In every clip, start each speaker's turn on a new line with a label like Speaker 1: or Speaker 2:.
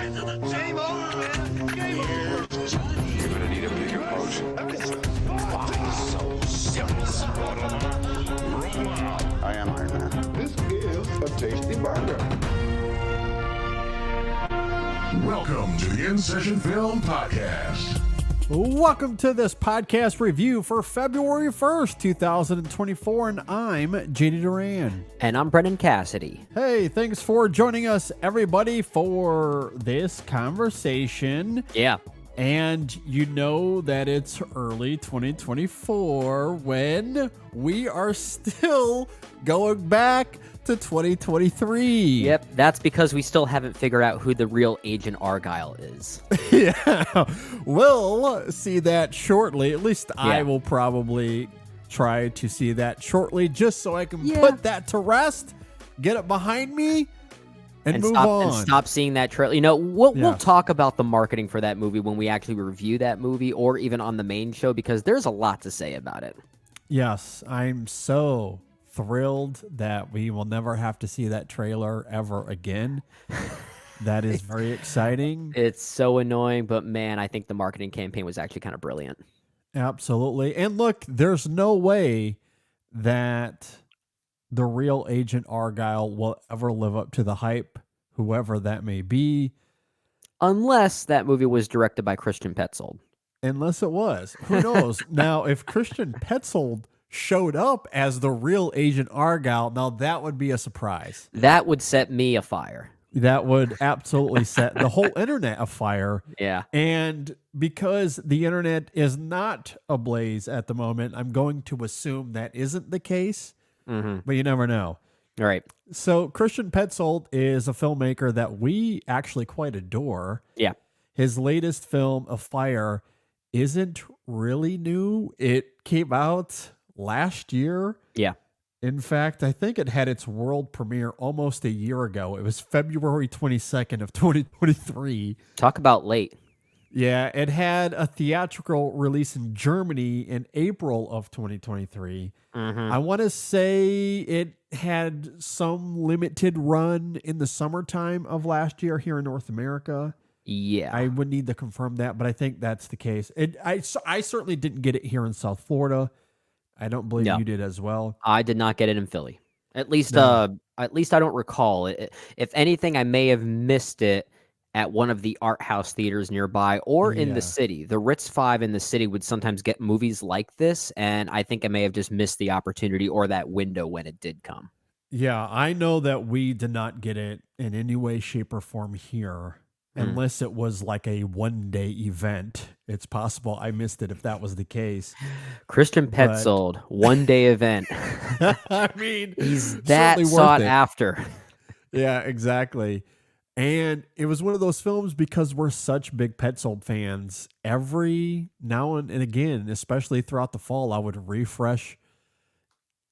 Speaker 1: Game over, man. Game over.
Speaker 2: You're gonna need a bigger boat.
Speaker 3: I am Iron Man.
Speaker 4: This is a tasty burger.
Speaker 5: Welcome to the In Session Film Podcast.
Speaker 6: Welcome to this podcast review for February 1st, 2024, and I'm JD Duran.
Speaker 7: And I'm Brendan Cassidy.
Speaker 6: Hey, thanks for joining us, everybody, for this conversation.
Speaker 7: Yeah.
Speaker 6: And you know that it's early 2024 when we are still going back to 2023.
Speaker 7: Yep, that's because we still haven't figured out who the real Agent Argyle is.
Speaker 6: Yeah, we'll see that shortly. At least I will probably try to see that shortly just so I can put that to rest, get it behind me, and move on.
Speaker 7: And stop seeing that trailer. You know, we'll talk about the marketing for that movie when we actually review that movie or even on the main show because there's a lot to say about it.
Speaker 6: Yes, I'm so thrilled that we will never have to see that trailer ever again. That is very exciting.
Speaker 7: It's so annoying, but man, I think the marketing campaign was actually kind of brilliant.
Speaker 6: Absolutely. And look, there's no way that the real Agent Argyle will ever live up to the hype, whoever that may be.
Speaker 7: Unless that movie was directed by Christian Petzold.
Speaker 6: Unless it was. Who knows? Now, if Christian Petzold showed up as the real Agent Argyle, now that would be a surprise.
Speaker 7: That would set me afire.
Speaker 6: That would absolutely set the whole internet afire.
Speaker 7: Yeah.
Speaker 6: And because the internet is not ablaze at the moment, I'm going to assume that isn't the case, but you never know.
Speaker 7: All right.
Speaker 6: So Christian Petzold is a filmmaker that we actually quite adore.
Speaker 7: Yeah.
Speaker 6: His latest film, Afire, isn't really new. It came out last year.
Speaker 7: Yeah.
Speaker 6: In fact, I think it had its world premiere almost a year ago. It was February 22nd of 2023.
Speaker 7: Talk about late.
Speaker 6: Yeah, it had a theatrical release in Germany in April of 2023. I want to say it had some limited run in the summertime of last year here in North America.
Speaker 7: Yeah.
Speaker 6: I would need to confirm that, but I think that's the case. I certainly didn't get it here in South Florida. I don't believe you did as well.
Speaker 7: I did not get it in Philly. At least I don't recall it. If anything, I may have missed it at one of the art house theaters nearby or in the city. The Ritz 5 in the city would sometimes get movies like this, and I think I may have just missed the opportunity or that window when it did come.
Speaker 6: Yeah, I know that we did not get it in any way, shape, or form here. Unless it was like a one-day event. It's possible I missed it if that was the case.
Speaker 7: Christian Petzold, one-day event.
Speaker 6: I mean,
Speaker 7: he's that sought after.
Speaker 6: Yeah, exactly. And it was one of those films because we're such big Petzold fans. Every now and again, especially throughout the fall, I would refresh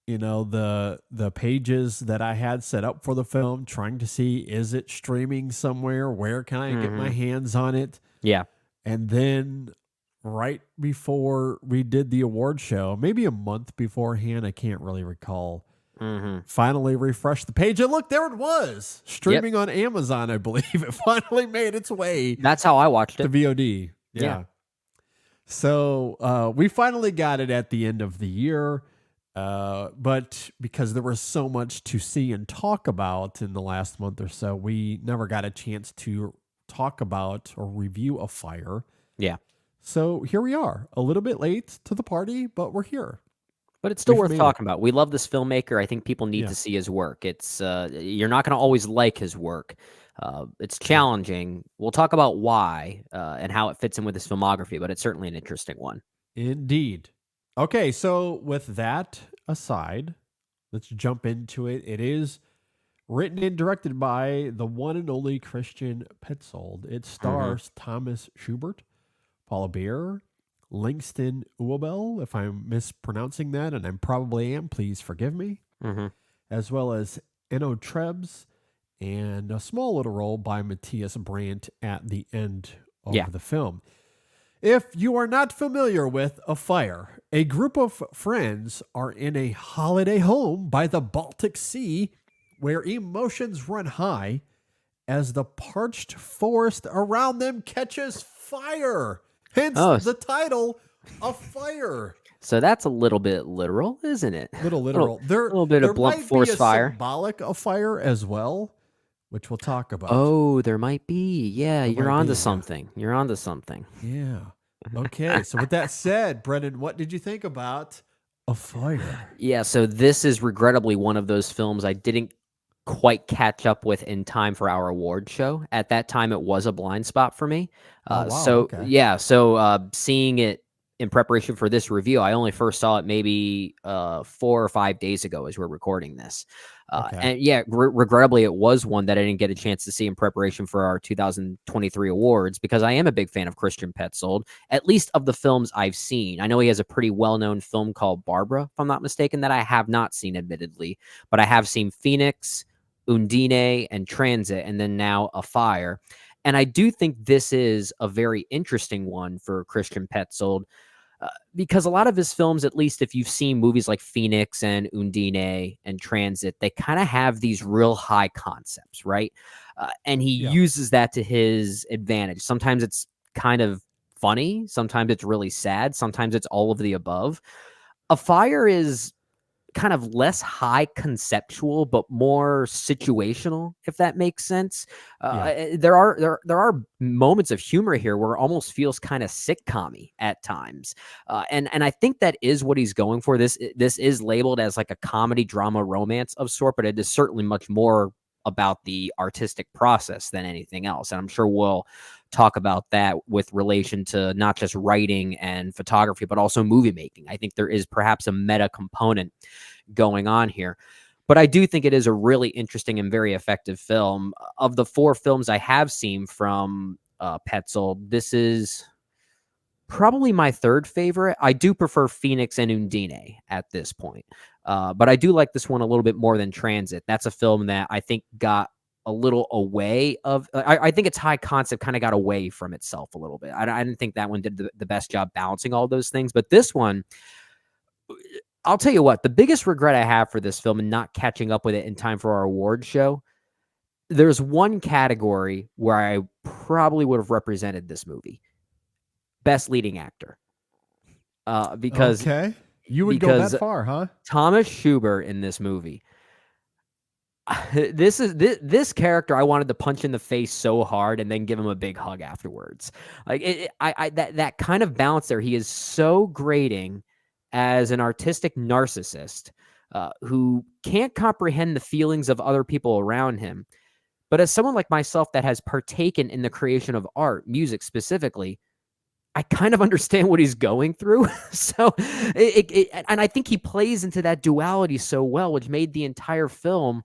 Speaker 6: the pages that I had set up for the film, trying to see, is it streaming somewhere? Where can I get my hands on it?
Speaker 7: Yeah.
Speaker 6: And then right before we did the award show, maybe a month beforehand, I can't really recall, finally refreshed the page. And look, there it was, streaming on Amazon, I believe. It finally made its way.
Speaker 7: That's how I watched it.
Speaker 6: To VOD. Yeah. So we finally got it at the end of the year. But because there was so much to see and talk about in the last month or so, we never got a chance to talk about or review Afire.
Speaker 7: Yeah.
Speaker 6: So here we are, a little bit late to the party, but we're here.
Speaker 7: But it's still worth talking about. We love this filmmaker. I think people need to see his work. It's you're not going to always like his work. It's challenging. We'll talk about why and how it fits in with his filmography, but it's certainly an interesting one.
Speaker 6: Indeed. Okay, so with that aside, let's jump into it. It is written and directed by the one and only Christian Petzold. It stars Thomas Schubert, Paula Beer, Langston Uwabel, if I'm mispronouncing that, and I probably am, please forgive me, as well as Enno Trebs, and a small little role by Matthias Brandt at the end of the film. If you are not familiar with Afire, a group of friends are in a holiday home by the Baltic Sea where emotions run high as the parched forest around them catches fire. Hence
Speaker 7: Oh,
Speaker 6: the title, Afire.
Speaker 7: So that's a little bit literal, isn't it?
Speaker 6: Little literal. There,
Speaker 7: little bit of
Speaker 6: there
Speaker 7: blunt
Speaker 6: might
Speaker 7: force
Speaker 6: be a
Speaker 7: fire.
Speaker 6: symbolic of fire as well, which we'll talk about.
Speaker 7: Oh, there might be. Yeah,
Speaker 6: There
Speaker 7: you're
Speaker 6: might
Speaker 7: onto
Speaker 6: be, yeah.
Speaker 7: something. You're onto something.
Speaker 6: Yeah. Okay. So with that said, Brendan, what did you think about Afire?
Speaker 7: Yeah, so this is regrettably one of those films I didn't quite catch up with in time for our award show. At that time, it was a blind spot for me.
Speaker 6: Oh, wow.
Speaker 7: So
Speaker 6: Okay.
Speaker 7: yeah, so seeing it in preparation for this review, I only first saw it maybe 4 or 5 days ago as we're recording this.
Speaker 6: Okay.
Speaker 7: And yeah, regrettably, it was one that I didn't get a chance to see in preparation for our 2023 awards because I am a big fan of Christian Petzold, at least of the films I've seen. I know he has a pretty well-known film called Barbara, if I'm not mistaken, that I have not seen, admittedly, but I have seen Phoenix, Undine, and Transit, and then now Afire. And I do think this is a very interesting one for Christian Petzold because a lot of his films, at least if you've seen movies like Phoenix and Undine and Transit, they kind of have these real high concepts, right? And he uses that to his advantage. Sometimes it's kind of funny. Sometimes it's really sad. Sometimes it's all of the above. Afire is kind of less high conceptual, but more situational, if that makes sense. There are moments of humor here where it almost feels kind of sitcom-y at times. And I think that is what he's going for. This is labeled as like a comedy, drama, romance of sort, but it is certainly much more about the artistic process than anything else. And I'm sure we'll talk about that with relation to not just writing and photography, but also movie making. I think there is perhaps a meta component going on here. But I do think it is a really interesting and very effective film. Of the 4 films I have seen from Petzold, this is probably my 3rd favorite. I do prefer Phoenix and Undine at this point. But I do like this one a little bit more than Transit. That's a film that I think got a little away of, I think its high concept kind of got away from itself a little bit. I didn't think that one did the best job balancing all those things. But this one, I'll tell you what, the biggest regret I have for this film and not catching up with it in time for our award show, there's one category where I probably would have represented this movie. Best leading actor. Because
Speaker 6: okay. You would go that far, huh?
Speaker 7: Thomas Schubert in this movie. This character I wanted to punch in the face so hard and then give him a big hug afterwards. Like that kind of balance there. He is so grating as an artistic narcissist who can't comprehend the feelings of other people around him. But as someone like myself that has partaken in the creation of art, music specifically, I kind of understand what he's going through. So, and I think he plays into that duality so well, which made the entire film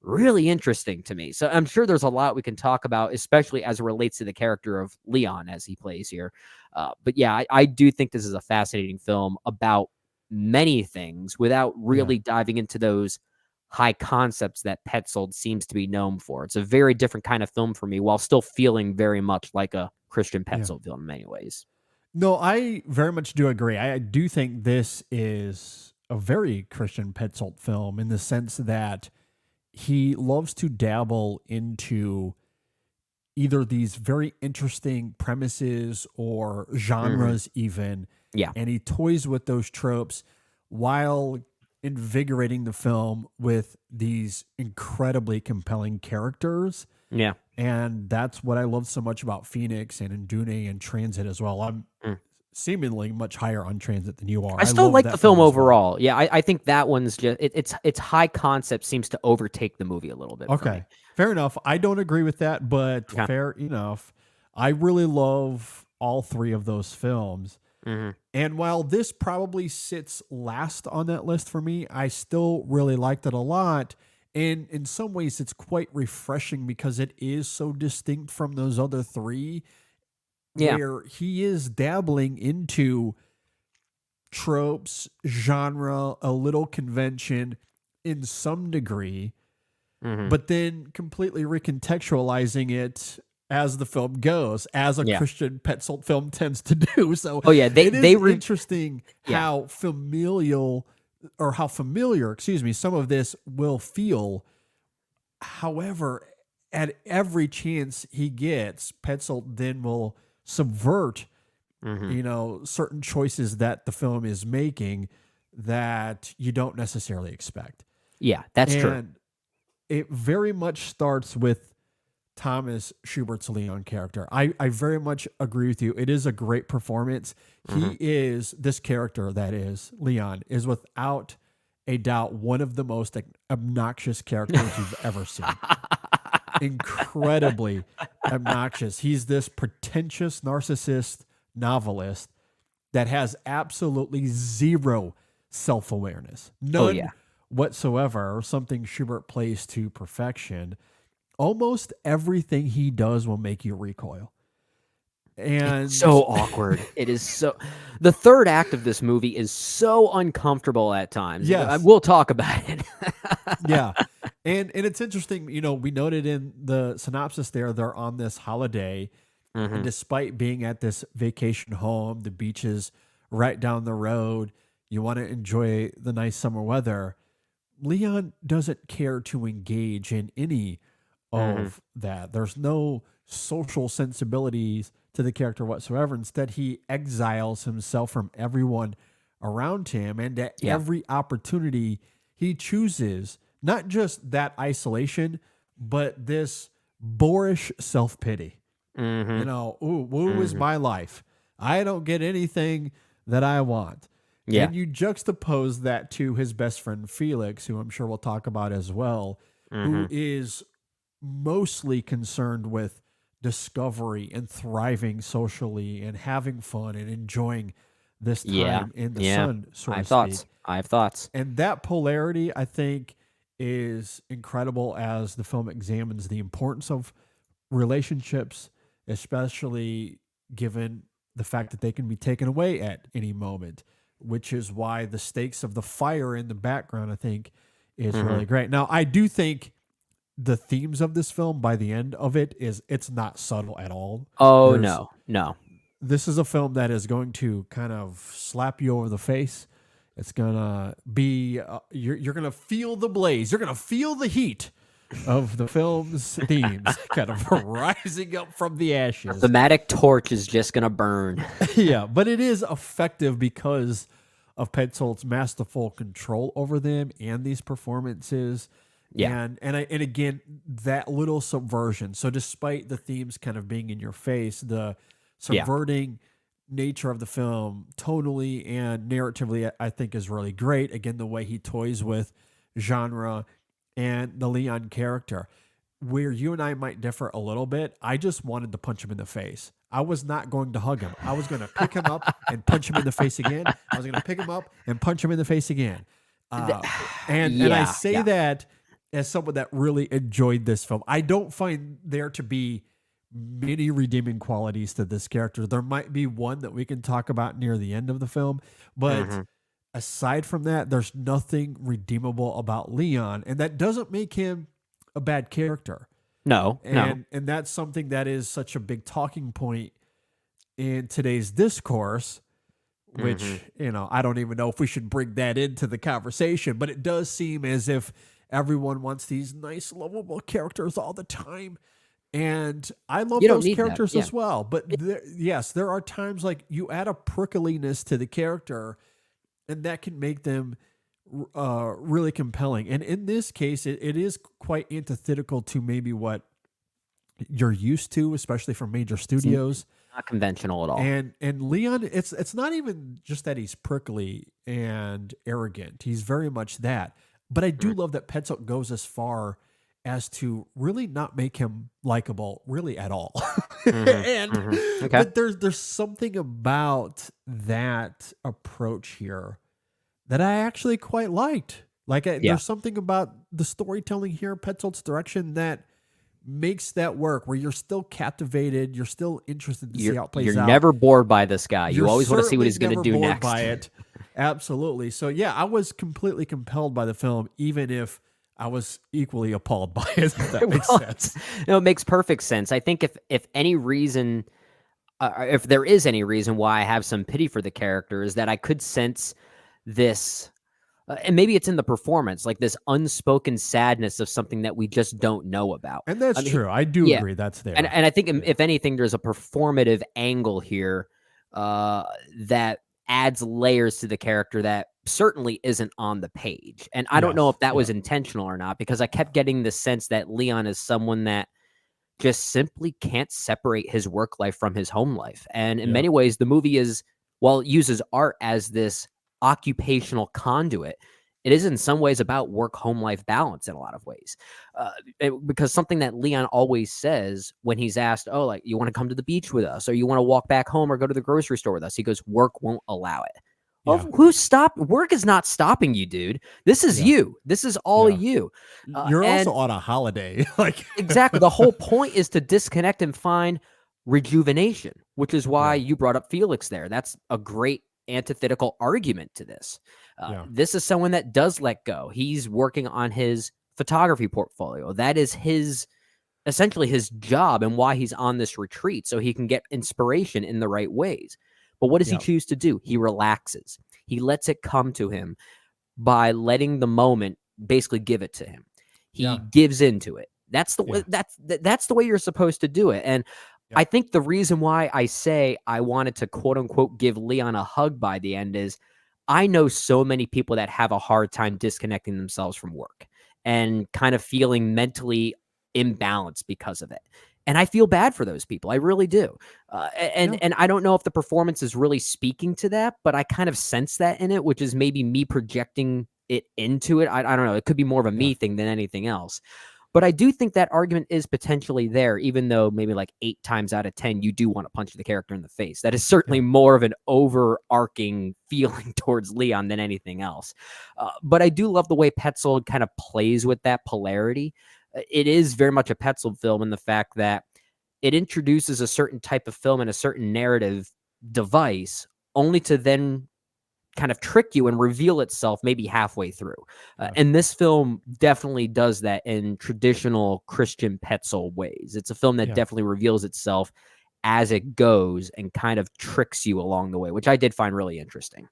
Speaker 7: really interesting to me. So I'm sure there's a lot we can talk about, especially as it relates to the character of Leon as he plays here. But yeah, I do think this is a fascinating film about many things without really diving into those high concepts that Petzold seems to be known for. It's a very different kind of film for me while still feeling very much like a Christian Petzold film in many ways.
Speaker 6: No, I very much do agree. I do think this is a very Christian Petzold film in the sense that he loves to dabble into either these very interesting premises or genres even.
Speaker 7: Yeah.
Speaker 6: And he toys with those tropes while invigorating the film with these incredibly compelling characters.
Speaker 7: Yeah.
Speaker 6: And that's what I love so much about Phoenix and Undine and Transit as well. I'm seemingly much higher on Transit than you are.
Speaker 7: I still
Speaker 6: love
Speaker 7: like
Speaker 6: that
Speaker 7: the film
Speaker 6: as well.
Speaker 7: overall. Yeah, I think that one's just its high concept seems to overtake the movie a little bit. For me.
Speaker 6: Okay, fair enough. I don't agree with that, but fair enough. I really love all 3 of those films. And while this probably sits last on that list for me, I still really liked it a lot. And in some ways, it's quite refreshing because it is so distinct from those other 3.
Speaker 7: Yeah.
Speaker 6: Where he is dabbling into tropes, genre, a little convention in some degree, but then completely recontextualizing it as the film goes, as a Christian Petzold film tends to do. So it is interesting how familiar, some of this will feel. However, at every chance he gets, Petzold then will subvert, certain choices that the film is making that you don't necessarily expect.
Speaker 7: Yeah, that's true.
Speaker 6: And it very much starts with Thomas Schubert's Leon character. I very much agree with you. It is a great performance. He is, this character that is, Leon, is without a doubt one of the most obnoxious characters you've ever seen. Incredibly obnoxious. He's this pretentious narcissist novelist that has absolutely zero self-awareness. None whatsoever, or something Schubert plays to perfection. Almost everything he does will make you recoil. And
Speaker 7: it's so awkward. It is so. The third act of this movie is so uncomfortable at times.
Speaker 6: Yes.
Speaker 7: We'll talk about it.
Speaker 6: Yeah. And it's interesting, we noted in the synopsis there, they're on this holiday. And despite being at this vacation home, the beach is right down the road, you want to enjoy the nice summer weather. Leon doesn't care to engage in any of that. There's no social sensibilities to the character whatsoever. Instead, he exiles himself from everyone around him. And at every opportunity, he chooses not just that isolation, but this boorish self-pity. Woe is my life. I don't get anything that I want.
Speaker 7: Yeah.
Speaker 6: And you juxtapose that to his best friend Felix, who I'm sure we'll talk about as well, who is mostly concerned with discovery and thriving socially and having fun and enjoying this time in the sun, so to speak.
Speaker 7: I have thoughts.
Speaker 6: And that polarity, I think, is incredible as the film examines the importance of relationships, especially given the fact that they can be taken away at any moment, which is why the stakes of the fire in the background, I think, is really great. Now, I do think the themes of this film, by the end of it, it's not subtle at all.
Speaker 7: Oh, no.
Speaker 6: This is a film that is going to kind of slap you over the face. It's going to be, you're going to feel the blaze. You're going to feel the heat of the film's themes kind of rising up from the ashes.
Speaker 7: The thematic torch is just going to burn.
Speaker 6: Yeah, but it is effective because of Petzold's masterful control over them and these performances.
Speaker 7: Yeah.
Speaker 6: And again, that little subversion. So despite the themes kind of being in your face, the subverting nature of the film, tonally and narratively, I think is really great. Again, the way he toys with genre and the Leon character. Where you and I might differ a little bit, I just wanted to punch him in the face. I was not going to hug him. I was going to pick him up and punch him in the face again. I was going to pick him up and punch him in the face again. And I say that as someone that really enjoyed this film. I don't find there to be many redeeming qualities to this character. There might be one that we can talk about near the end of the film, but aside from that, there's nothing redeemable about Leon, and that doesn't make him a bad character.
Speaker 7: No.
Speaker 6: And that's something that is such a big talking point in today's discourse, which, I don't even know if we should bring that into the conversation, but it does seem as if everyone wants these nice, lovable characters all the time. And I love those characters as well. But there are times like you add a prickliness to the character, and that can make them really compelling. And in this case, it is quite antithetical to maybe what you're used to, especially from major studios.
Speaker 7: Not conventional at all.
Speaker 6: And Leon, it's not even just that he's prickly and arrogant. He's very much that. But I do love that Petzold goes as far as to really not make him likable really at all. But there's something about that approach here that I actually quite liked. There's something about the storytelling here, Petzold's direction, that makes that work, where you're still captivated, you're still interested to see how it plays out.
Speaker 7: You're never bored by this guy. You always want to see what he's going to do next.
Speaker 6: By it. Absolutely. So yeah, I was completely compelled by the film, even if I was equally appalled by it. If that makes sense.
Speaker 7: No, it makes perfect sense. I think if any reason, if there is any reason why I have some pity for the character, is that I could sense this And maybe it's in the performance, like this unspoken sadness of something that we just don't know about.
Speaker 6: And that's true. I do agree. That's there.
Speaker 7: And I think if anything, there's a performative angle here that adds layers to the character that certainly isn't on the page. And I don't know if that was intentional or not, because I kept getting the sense that Leon is someone that just simply can't separate his work life from his home life. And in many ways, the movie is, while it uses art as this occupational conduit, it is in some ways about work-home life balance in a lot of ways. Because something that Leon always says when he's asked, oh, like, you want to come to the beach with us, or you want to walk back home or go to the grocery store with us? He goes, work won't allow it.
Speaker 6: Yeah.
Speaker 7: Work is not stopping you, dude. This is you. This is all you.
Speaker 6: You're also on a holiday. Like
Speaker 7: exactly. The whole point is to disconnect and find rejuvenation, which is why you brought up Felix there. That's a great antithetical argument to this. This is someone that does let go. He's working on his photography portfolio. That is essentially his job, and why he's on this retreat, so he can get inspiration in the right ways. But what does he choose to do? He relaxes. He lets it come to him by letting the moment basically give it to him. He gives into it. That's the way, that's the way you're supposed to do it. And I think the reason why I say I wanted to quote unquote give Leon a hug by the end is I know so many people that have a hard time disconnecting themselves from work and kind of feeling mentally imbalanced because of it. And I feel bad for those people. I really do. And I don't know if the performance is really speaking to that, but I kind of sense that in it, which is maybe me projecting it into it. I don't know. It could be more of a me thing than anything else. But I do think that argument is potentially there, even though maybe like 8 times out of 10, you do want to punch the character in the face. That is certainly more of an overarching feeling towards Leon than anything else. But I do love the way Petzold kind of plays with that polarity. It is very much a Petzold film in the fact that it introduces a certain type of film and a certain narrative device only to then kind of trick you and reveal itself maybe halfway through. And this film definitely does that in traditional Christian Petzold ways. It's a film that definitely reveals itself as it goes and kind of tricks you along the way, which I did find really interesting.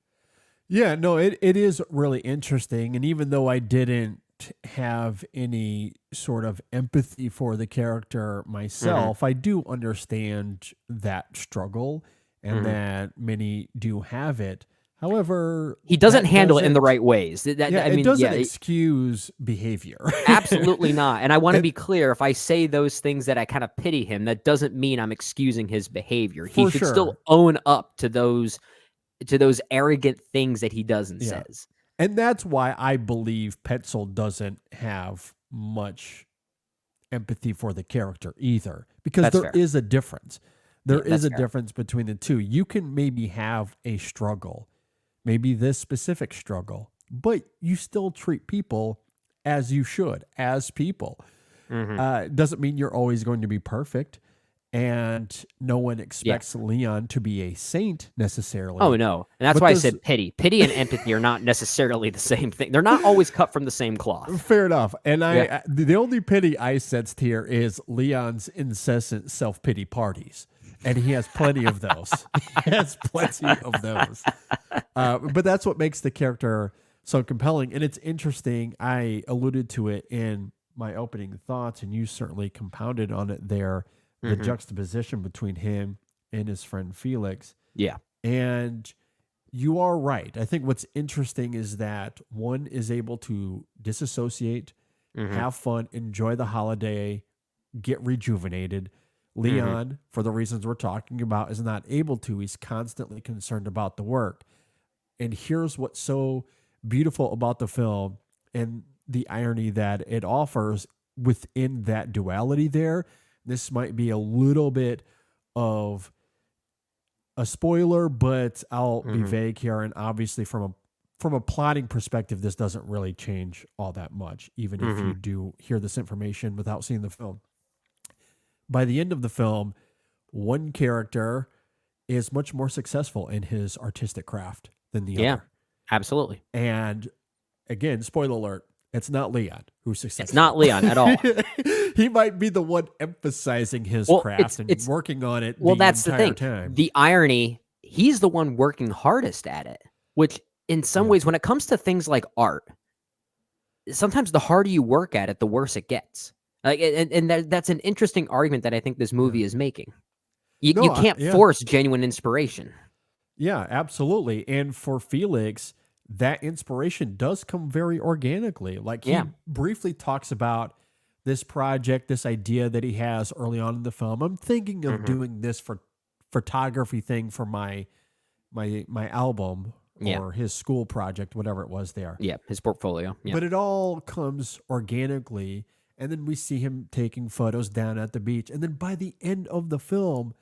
Speaker 6: Yeah, no, it is really interesting. And even though I didn't have any sort of empathy for the character myself, I do understand that struggle and that many do have it. However,
Speaker 7: he doesn't handle it in the right ways.
Speaker 6: It doesn't excuse behavior.
Speaker 7: Absolutely not. And I want to be clear, if I say those things that I kind of pity him, that doesn't mean I'm excusing his behavior. He should still own up to those arrogant things that he does and says.
Speaker 6: And that's why I believe Petzold doesn't have much empathy for the character either, because there is a difference. There is a difference between the two. You can maybe have a struggle, maybe this specific struggle, but you still treat people as you should, as people. Doesn't mean you're always going to be perfect. And no one expects Leon to be a saint necessarily.
Speaker 7: Oh, no. And that's why I said pity. Pity and empathy are not necessarily the same thing. They're not always cut from the same cloth.
Speaker 6: Fair enough. And the only pity I sensed here is Leon's incessant self-pity parties. And he has plenty of those. He has plenty of those. But that's what makes the character so compelling. And it's interesting. I alluded to it in my opening thoughts, and you certainly compounded on it there. The juxtaposition between him and his friend Felix. Yeah. And you are right. I think what's interesting is that one is able to disassociate, have fun, enjoy the holiday, get rejuvenated. Leon, for the reasons we're talking about, is not able to. He's constantly concerned about the work. And here's what's so beautiful about the film and the irony that it offers within that duality there. This might be a little bit of a spoiler, but I'll be vague here. And obviously, from a plotting perspective, this doesn't really change all that much, even if you do hear this information without seeing the film. By the end of the film, one character is much more successful in his artistic craft than the other. Yeah,
Speaker 7: absolutely.
Speaker 6: And again, spoiler alert, it's not Leon who's successful.
Speaker 7: It's not Leon at all.
Speaker 6: He might be the one emphasizing his craft and working on it.
Speaker 7: Well, that's
Speaker 6: the entire
Speaker 7: thing.
Speaker 6: Time.
Speaker 7: The irony, he's the one working hardest at it, which in some ways, when it comes to things like art, sometimes the harder you work at it, the worse it gets. Like, and that's an interesting argument that I think this movie is making. You can't force genuine inspiration.
Speaker 6: Yeah, absolutely. And for Felix, that inspiration does come very organically. Like he briefly talks about this project, this idea that he has early on in the film. I'm thinking of doing this for photography thing for my album or his school project, whatever it was there.
Speaker 7: Yeah, his portfolio. Yeah.
Speaker 6: But it all comes organically. And then we see him taking photos down at the beach. And then by the end of the film,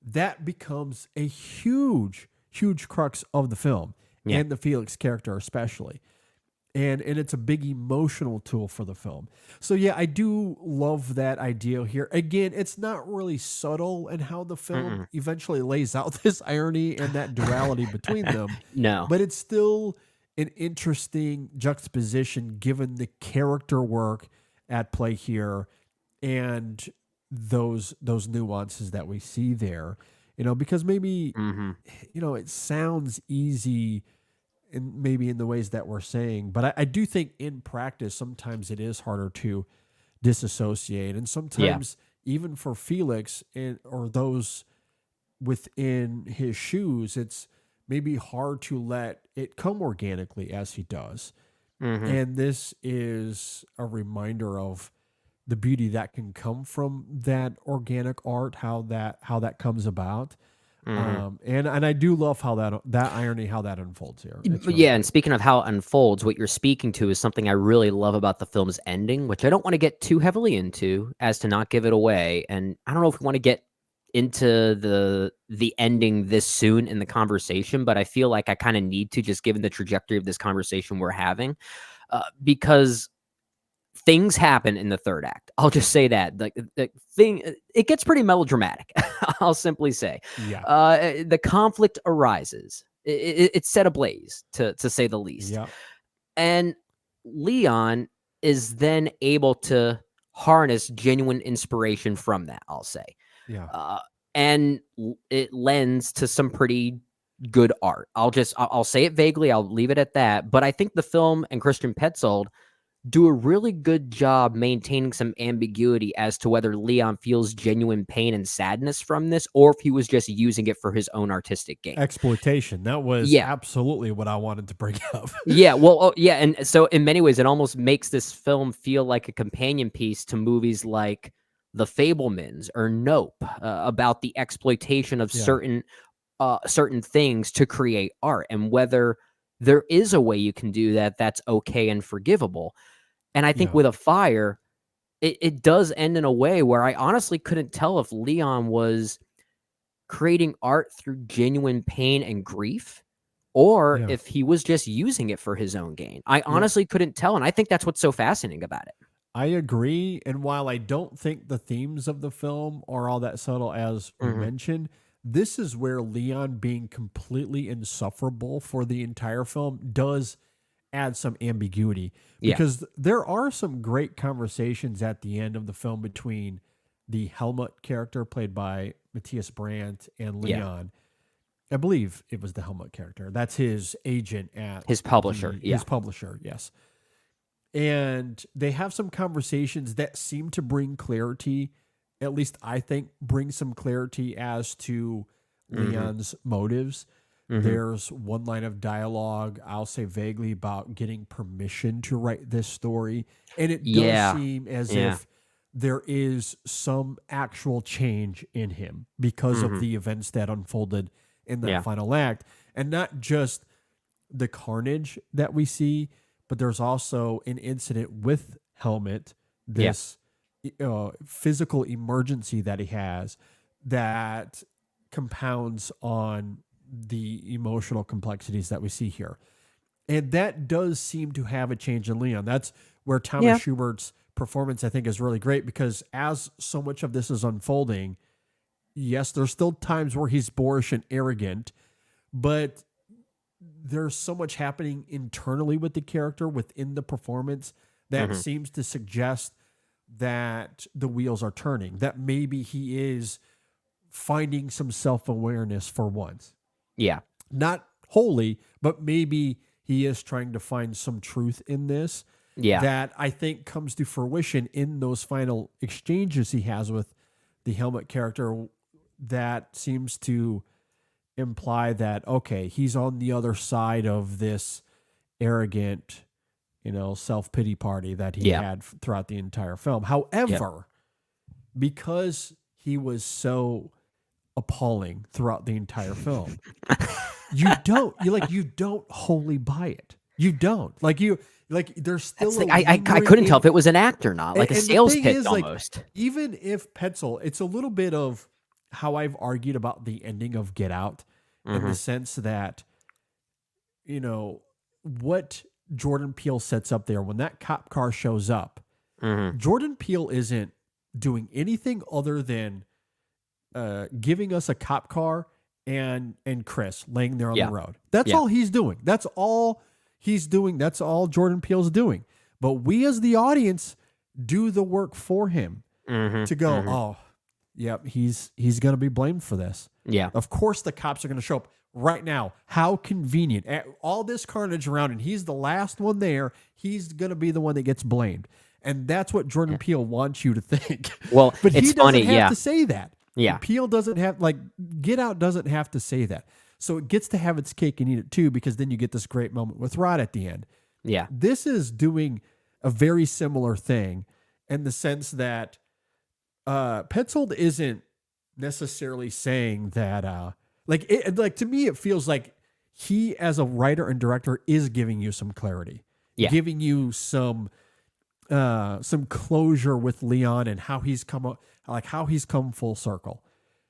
Speaker 6: that becomes a huge, huge crux of the film and the Felix character especially. And it's a big emotional tool for the film. So yeah, I do love that idea here. Again, it's not really subtle in how the film eventually lays out this irony and that duality between them.
Speaker 7: No.
Speaker 6: But it's still an interesting juxtaposition given the character work at play here and those nuances that we see there. Because maybe it sounds easy in maybe in the ways that we're saying, but I do think in practice sometimes it is harder to disassociate, and sometimes even for Felix or those within his shoes, it's maybe hard to let it come organically as he does. And this is a reminder of the beauty that can come from that organic art, how that comes about. And I do love how that irony, how that unfolds here.
Speaker 7: Really and speaking of how it unfolds, what you're speaking to is something I really love about the film's ending, which I don't want to get too heavily into as to not give it away. And I don't know if we want to get into the ending this soon in the conversation, but I feel like I kind of need to, just given the trajectory of this conversation we're having, because things happen in the third act. I'll just say that the thing, it gets pretty melodramatic. I'll simply say, the conflict arises. It's set ablaze, to say the least.
Speaker 6: Yeah.
Speaker 7: And Leon is then able to harness genuine inspiration from that, I'll say.
Speaker 6: Yeah.
Speaker 7: And it lends to some pretty good art. I'll say it vaguely. I'll leave it at that. But I think the film and Christian Petzold do a really good job maintaining some ambiguity as to whether Leon feels genuine pain and sadness from this, or if he was just using it for his own artistic gain.
Speaker 6: Exploitation. That was absolutely what I wanted to bring up.
Speaker 7: And so in many ways, it almost makes this film feel like a companion piece to movies like The Fabelmans or Nope, about the exploitation of certain things to create art, and whether there is a way you can do that that's okay and forgivable. And I think with Afire, it does end in a way where I honestly couldn't tell if Leon was creating art through genuine pain and grief, or if he was just using it for his own gain. I honestly couldn't tell, and I think that's what's so fascinating about it.
Speaker 6: I agree, and while I don't think the themes of the film are all that subtle as we mentioned, this is where Leon being completely insufferable for the entire film does add some ambiguity, because there are some great conversations at the end of the film between the Helmut character played by Matthias Brandt and Leon. I believe it was the Helmut character. That's his agent at
Speaker 7: his publisher.
Speaker 6: His publisher, yes. And they have some conversations that seem to bring clarity, at least I think, bring some clarity as to Leon's motives. There's one line of dialogue, I'll say vaguely, about getting permission to write this story. And it does seem as if there is some actual change in him because of the events that unfolded in that final act. And not just the carnage that we see, but there's also an incident with Helmut, this physical emergency that he has that compounds on the emotional complexities that we see here. And that does seem to have a change in Leon. That's where Thomas Schubert's performance, I think, is really great, because as so much of this is unfolding, yes, there's still times where he's boorish and arrogant, but there's so much happening internally with the character within the performance that seems to suggest that the wheels are turning, that maybe he is finding some self-awareness for once.
Speaker 7: Yeah.
Speaker 6: Not wholly, but maybe he is trying to find some truth in this.
Speaker 7: Yeah.
Speaker 6: That I think comes to fruition in those final exchanges he has with the Helmet character. That seems to imply that, okay, he's on the other side of this arrogant, self-pity party that he had throughout the entire film. However, because he was so appalling throughout the entire film, you don't wholly buy it. You don't. There's still
Speaker 7: I couldn't tell if it was an act or not, like a sales pitch almost.
Speaker 6: Even if Petzold, it's a little bit of how I've argued about the ending of Get Out, in the sense that, what Jordan Peele sets up there when that cop car shows up, Jordan Peele isn't doing anything other than giving us a cop car and Chris laying there on the road. That's all he's doing. That's all he's doing. That's all Jordan Peele's doing. But we as the audience do the work for him to go, oh, yep, he's going to be blamed for this.
Speaker 7: Yeah.
Speaker 6: Of course the cops are going to show up right now. How convenient. All this carnage around, and he's the last one there. He's going to be the one that gets blamed. And that's what Jordan Peele wants you to think.
Speaker 7: Well,
Speaker 6: but
Speaker 7: it's
Speaker 6: he doesn't
Speaker 7: funny,
Speaker 6: have to say that.
Speaker 7: Yeah.
Speaker 6: Peele doesn't have, Get Out doesn't have to say that. So it gets to have its cake and eat it too, because then you get this great moment with Rod at the end.
Speaker 7: Yeah.
Speaker 6: This is doing a very similar thing in the sense that Petzold isn't necessarily saying that, to me, it feels like he, as a writer and director, is giving you some clarity, giving you some closure with Leon and how he's come full circle.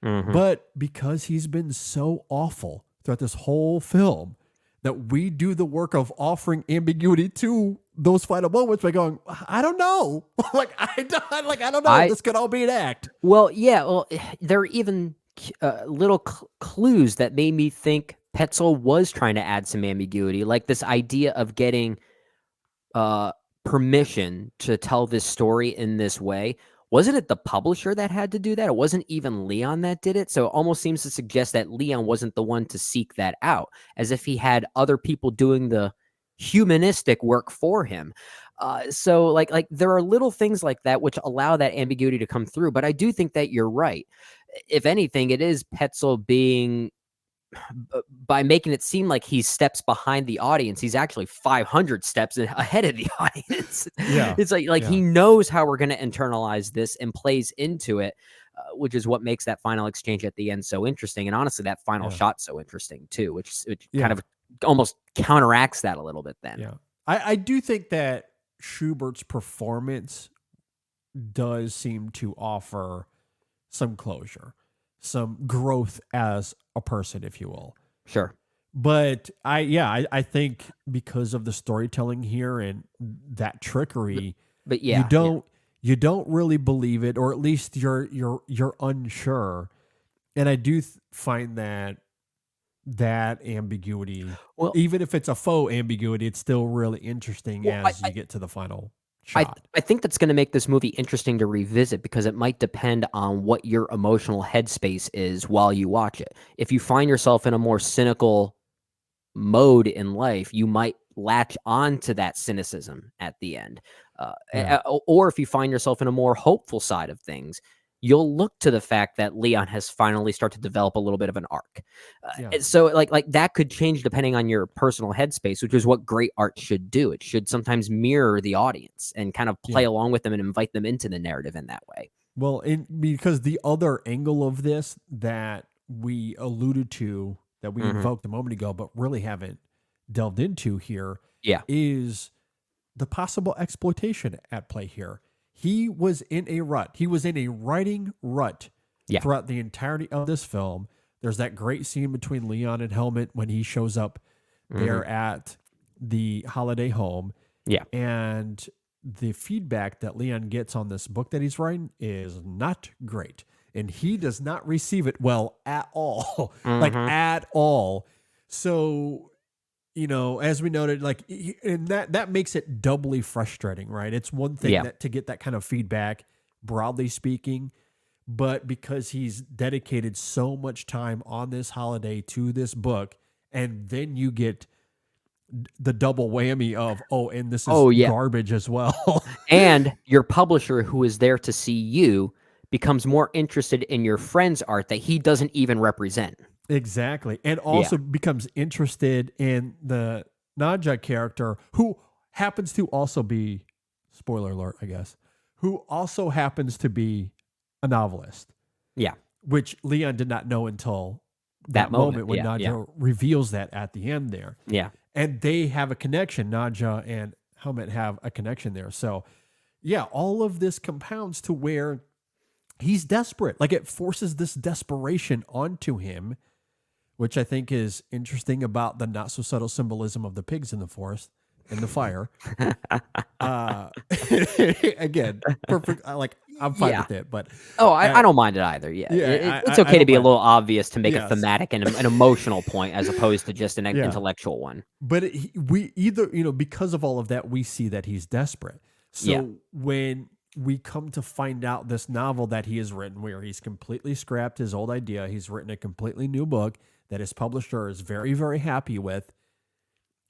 Speaker 6: But because he's been so awful throughout this whole film, that we do the work of offering ambiguity to those final moments by going, I don't know. I don't know. This could all be an act.
Speaker 7: Well, yeah. Well, there are even little clues that made me think Petzold was trying to add some ambiguity, like this idea of getting permission to tell this story in this way. Wasn't it the publisher that had to do that? It wasn't even Leon that did it. So it almost seems to suggest that Leon wasn't the one to seek that out, as if he had other people doing the humanistic work for him. So there are little things like that which allow that ambiguity to come through. But I do think that you're right. If anything, it is Petzold being, by making it seem like he steps behind the audience, he's actually 500 steps ahead of the audience.
Speaker 6: Yeah.
Speaker 7: It's he knows how we're going to internalize this and plays into it, which is what makes that final exchange at the end so interesting. And honestly, that final shot so interesting too, which kind of almost counteracts that a little bit then.
Speaker 6: Yeah. I do think that Schubert's performance does seem to offer some closure, some growth as a person, if you will.
Speaker 7: Sure.
Speaker 6: But I think because of the storytelling here and that trickery,
Speaker 7: but
Speaker 6: you don't really believe it, or at least you're unsure. And I do find that ambiguity, well, even if it's a faux ambiguity, it's still really interesting as you get to the final shot.
Speaker 7: I think that's going to make this movie interesting to revisit, because it might depend on what your emotional headspace is while you watch it. If you find yourself in a more cynical mode in life, you might latch on to that cynicism at the end. Or if you find yourself in a more hopeful side of things, you'll look to the fact that Leon has finally started to develop a little bit of an arc. So that could change depending on your personal headspace, which is what great art should do. It should sometimes mirror the audience and kind of play along with them and invite them into the narrative in that way.
Speaker 6: Well, because the other angle of this that we alluded to, that we invoked a moment ago, but really haven't delved into here, is the possible exploitation at play here. He was in a rut. He was in a writing rut throughout the entirety of this film. There's that great scene between Leon and Helmet when he shows up there at the holiday home. Yeah. And the feedback that Leon gets on this book that he's writing is not great. And he does not receive it well at all. At all. So, as we noted, and that makes it doubly frustrating, right? It's one thing that to get that kind of feedback, broadly speaking, but because he's dedicated so much time on this holiday to this book, and then you get the double whammy of, and this is garbage as well.
Speaker 7: And your publisher, who is there to see you, becomes more interested in your friend's art that he doesn't even represent.
Speaker 6: Exactly. And also becomes interested in the Nadja character, who happens to also be, spoiler alert, I guess, who also happens to be a novelist.
Speaker 7: Yeah.
Speaker 6: Which Leon did not know until
Speaker 7: that
Speaker 6: moment when Nadja reveals that at the end there.
Speaker 7: Yeah.
Speaker 6: And they have a connection. Nadja and Helmet have a connection there. So, yeah, all of this compounds to where he's desperate. Like, it forces this desperation onto him, which I think is interesting about the not so subtle symbolism of the pigs in the forest and the fire. Again, perfect. I'm fine with it, but
Speaker 7: I don't mind it either. Yeah, it's okay to be a little obvious to make a thematic and an emotional point as opposed to just an intellectual one.
Speaker 6: But we either, because of all of that, we see that he's desperate. So when we come to find out this novel that he has written, where he's completely scrapped his old idea, he's written a completely new book that his publisher is very, very happy with.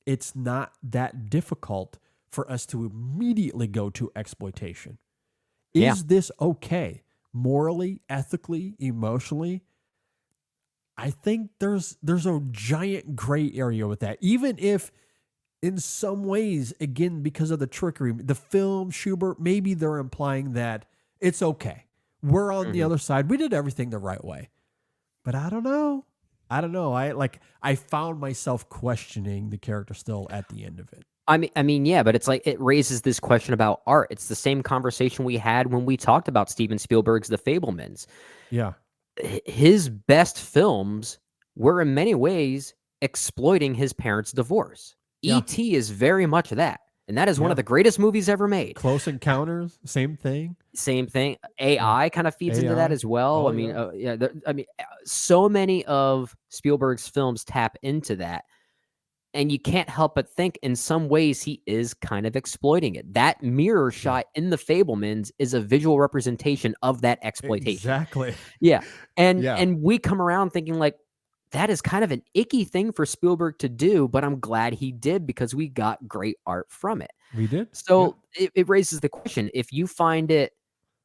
Speaker 6: It's not that difficult for us to immediately go to exploitation. Is this okay? Morally, ethically, emotionally? I think there's a giant gray area with that. Even if in some ways, again, because of the trickery, the film, Schubert, maybe they're implying that it's okay. We're on the other side. We did everything the right way. But I don't know. I found myself questioning the character still at the end of it.
Speaker 7: I mean, yeah, but it's like it raises this question about art. It's the same conversation we had when we talked about Steven Spielberg's The Fabelmans.
Speaker 6: Yeah.
Speaker 7: His best films were in many ways exploiting his parents' divorce.
Speaker 6: Yeah.
Speaker 7: E.T. is very much that. And that is one of the greatest movies ever made.
Speaker 6: Close Encounters, same thing.
Speaker 7: Same thing. AI kind of feeds into that as well.
Speaker 6: Oh,
Speaker 7: So many of Spielberg's films tap into that. And you can't help but think in some ways he is kind of exploiting it. That mirror shot in The Fabelmans is a visual representation of that exploitation.
Speaker 6: Exactly.
Speaker 7: Yeah. And we come around thinking like, that is kind of an icky thing for Spielberg to do, but I'm glad he did because we got great art from it.
Speaker 6: We did.
Speaker 7: So it raises the question, if you find it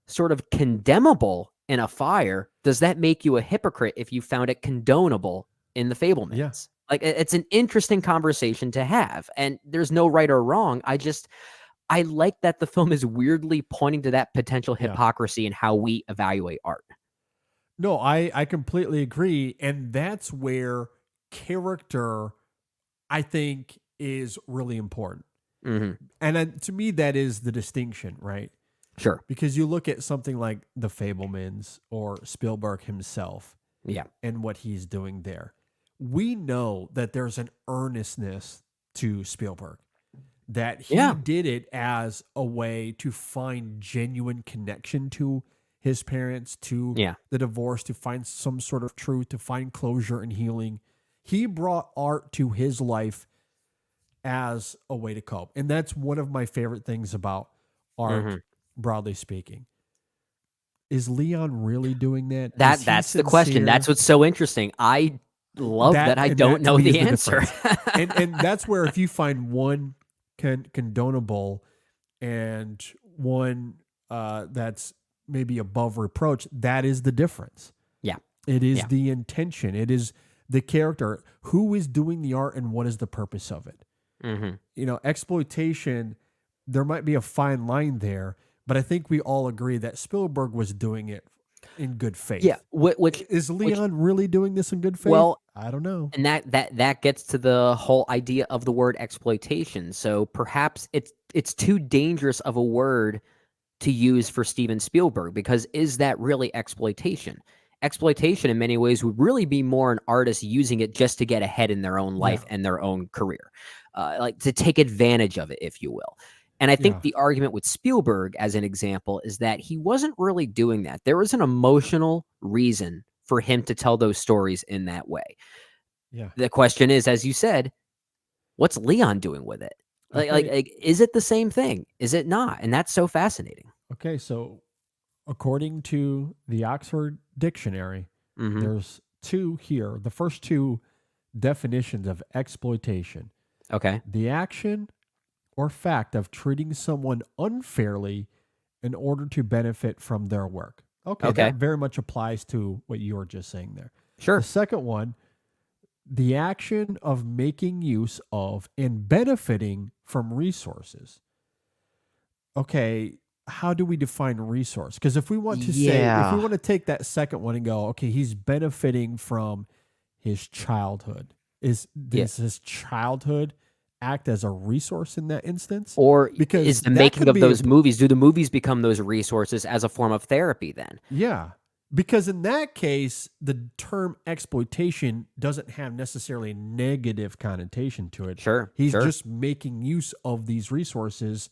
Speaker 7: sort of condemnable in Afire, does that make you a hypocrite if you found it condonable in The Fabelmans?
Speaker 6: Yeah.
Speaker 7: Like, it's an interesting conversation to have, and there's no right or wrong. I like that the film is weirdly pointing to that potential hypocrisy in how we evaluate art.
Speaker 6: No, I completely agree. And that's where character, I think, is really important.
Speaker 7: Mm-hmm.
Speaker 6: And to me, that is the distinction, right?
Speaker 7: Sure.
Speaker 6: Because you look at something like The Fabelmans or Spielberg himself and what he's doing there. We know that there's an earnestness to Spielberg, that he did it as a way to find genuine connection to his parents, to the divorce, to find some sort of truth, to find closure and healing. He brought art to his life as a way to cope. And that's one of my favorite things about art, broadly speaking. Is Leon really doing that?
Speaker 7: That's the question. That's what's so interesting. I love that I don't know the answer.
Speaker 6: and that's where if you find one condonable and one that's maybe above reproach, that is the difference.
Speaker 7: Yeah.
Speaker 6: It is the intention. It is the character. Who is doing the art and what is the purpose of it? Exploitation, there might be a fine line there, but I think we all agree that Spielberg was doing it in good faith.
Speaker 7: Yeah. Which
Speaker 6: is Leon really doing this in good faith?
Speaker 7: Well,
Speaker 6: I don't know.
Speaker 7: And that gets to the whole idea of the word exploitation. So perhaps it's too dangerous of a word to use for Steven Spielberg, because is that really exploitation? Exploitation in many ways would really be more an artist using it just to get ahead in their own life and their own career, like to take advantage of it, if you will. And I think the argument with Spielberg, as an example, is that he wasn't really doing that. There was an emotional reason for him to tell those stories in that way.
Speaker 6: Yeah.
Speaker 7: The question is, as you said, what's Leon doing with it? Like, is it the same thing? Is it not? And that's so fascinating.
Speaker 6: Okay, so according to the Oxford Dictionary, there's two here. The first two definitions of exploitation:
Speaker 7: Okay.
Speaker 6: the action or fact of treating someone unfairly in order to benefit from their work. Okay,
Speaker 7: Okay.
Speaker 6: that very much applies to what you were just saying there.
Speaker 7: Sure.
Speaker 6: The second one, the action of making use of and benefiting from resources. Okay, how do we define resource? Because if we want to say, if we want to take that second one and go, okay, he's benefiting from his childhood. Does his childhood act as a resource in that instance?
Speaker 7: Or
Speaker 6: Because
Speaker 7: is the
Speaker 6: that
Speaker 7: making
Speaker 6: could
Speaker 7: of
Speaker 6: be
Speaker 7: those movies, do the movies become those resources as a form of therapy then?
Speaker 6: Yeah. Because in that case, the term exploitation doesn't have necessarily negative connotation to it.
Speaker 7: Sure.
Speaker 6: He's
Speaker 7: sure.
Speaker 6: just making use of these resources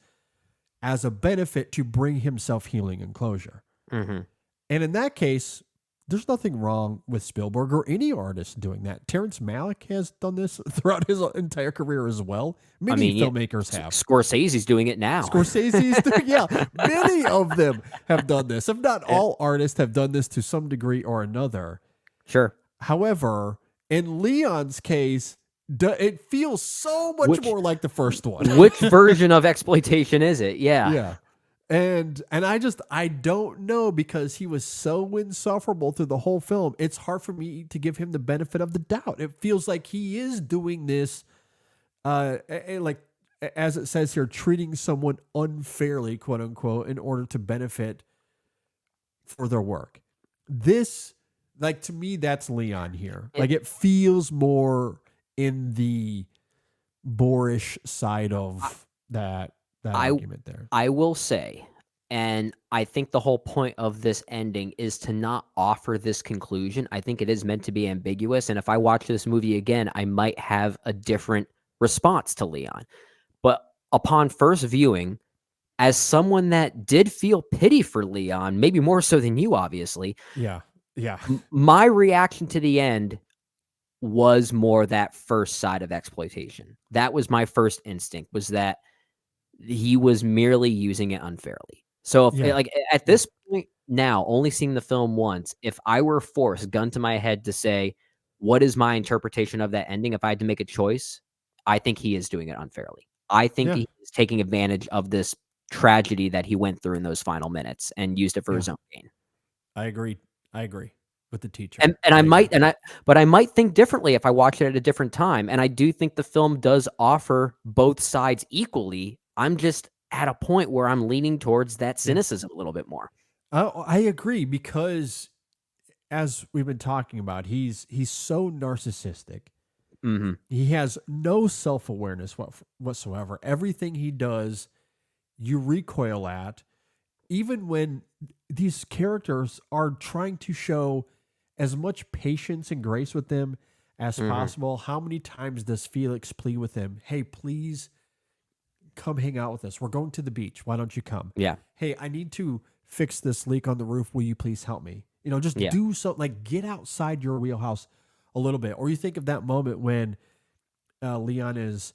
Speaker 6: as a benefit to bring himself healing and closure.
Speaker 7: Mhm.
Speaker 6: And in that case, there's nothing wrong with Spielberg or any artist doing that. Terrence Malick has done this throughout his entire career as well. Many filmmakers have.
Speaker 7: Scorsese's doing it now.
Speaker 6: Scorsese's doing, yeah. Many of them have done this. If not all artists have done this to some degree or another.
Speaker 7: Sure.
Speaker 6: However, in Leon's case, it feels so much more like the first one.
Speaker 7: Which version of exploitation is it? Yeah.
Speaker 6: Yeah. And I don't know, because he was so insufferable through the whole film. It's hard for me to give him the benefit of the doubt. It feels like he is doing this, like as it says here, treating someone unfairly, quote unquote, in order to benefit for their work. This, like, to me, that's Leon here. Like, it feels more in the boorish side of that argument there.
Speaker 7: I will say, and I think the whole point of this ending is to not offer this conclusion. I think it is meant to be ambiguous. And if I watch this movie again, I might have a different response to Leon. But upon first viewing, as someone that did feel pity for Leon, maybe more so than you, obviously.
Speaker 6: Yeah. Yeah.
Speaker 7: My reaction to the end was more that first side of exploitation. That was my first instinct, was that he was merely using it unfairly. So if like at this point now, only seeing the film once, if I were forced, gun to my head, to say, what is my interpretation of that ending? If I had to make a choice, I think he is doing it unfairly. I think he is taking advantage of this tragedy that he went through in those final minutes and used it for his own gain.
Speaker 6: I agree with the teacher.
Speaker 7: And I might think differently if I watch it at a different time. And I do think the film does offer both sides equally. I'm just at a point where I'm leaning towards that cynicism a little bit more.
Speaker 6: I agree, because as we've been talking about, he's so narcissistic.
Speaker 7: Mm-hmm.
Speaker 6: He has no self-awareness whatsoever. Everything he does, you recoil at, even when these characters are trying to show as much patience and grace with them as possible. How many times does Felix plead with him? Hey, please come hang out with us. We're going to the beach. Why don't you come?
Speaker 7: Yeah.
Speaker 6: Hey, I need to fix this leak on the roof. Will you please help me? Just do something, like get outside your wheelhouse a little bit. Or you think of that moment when Leon is,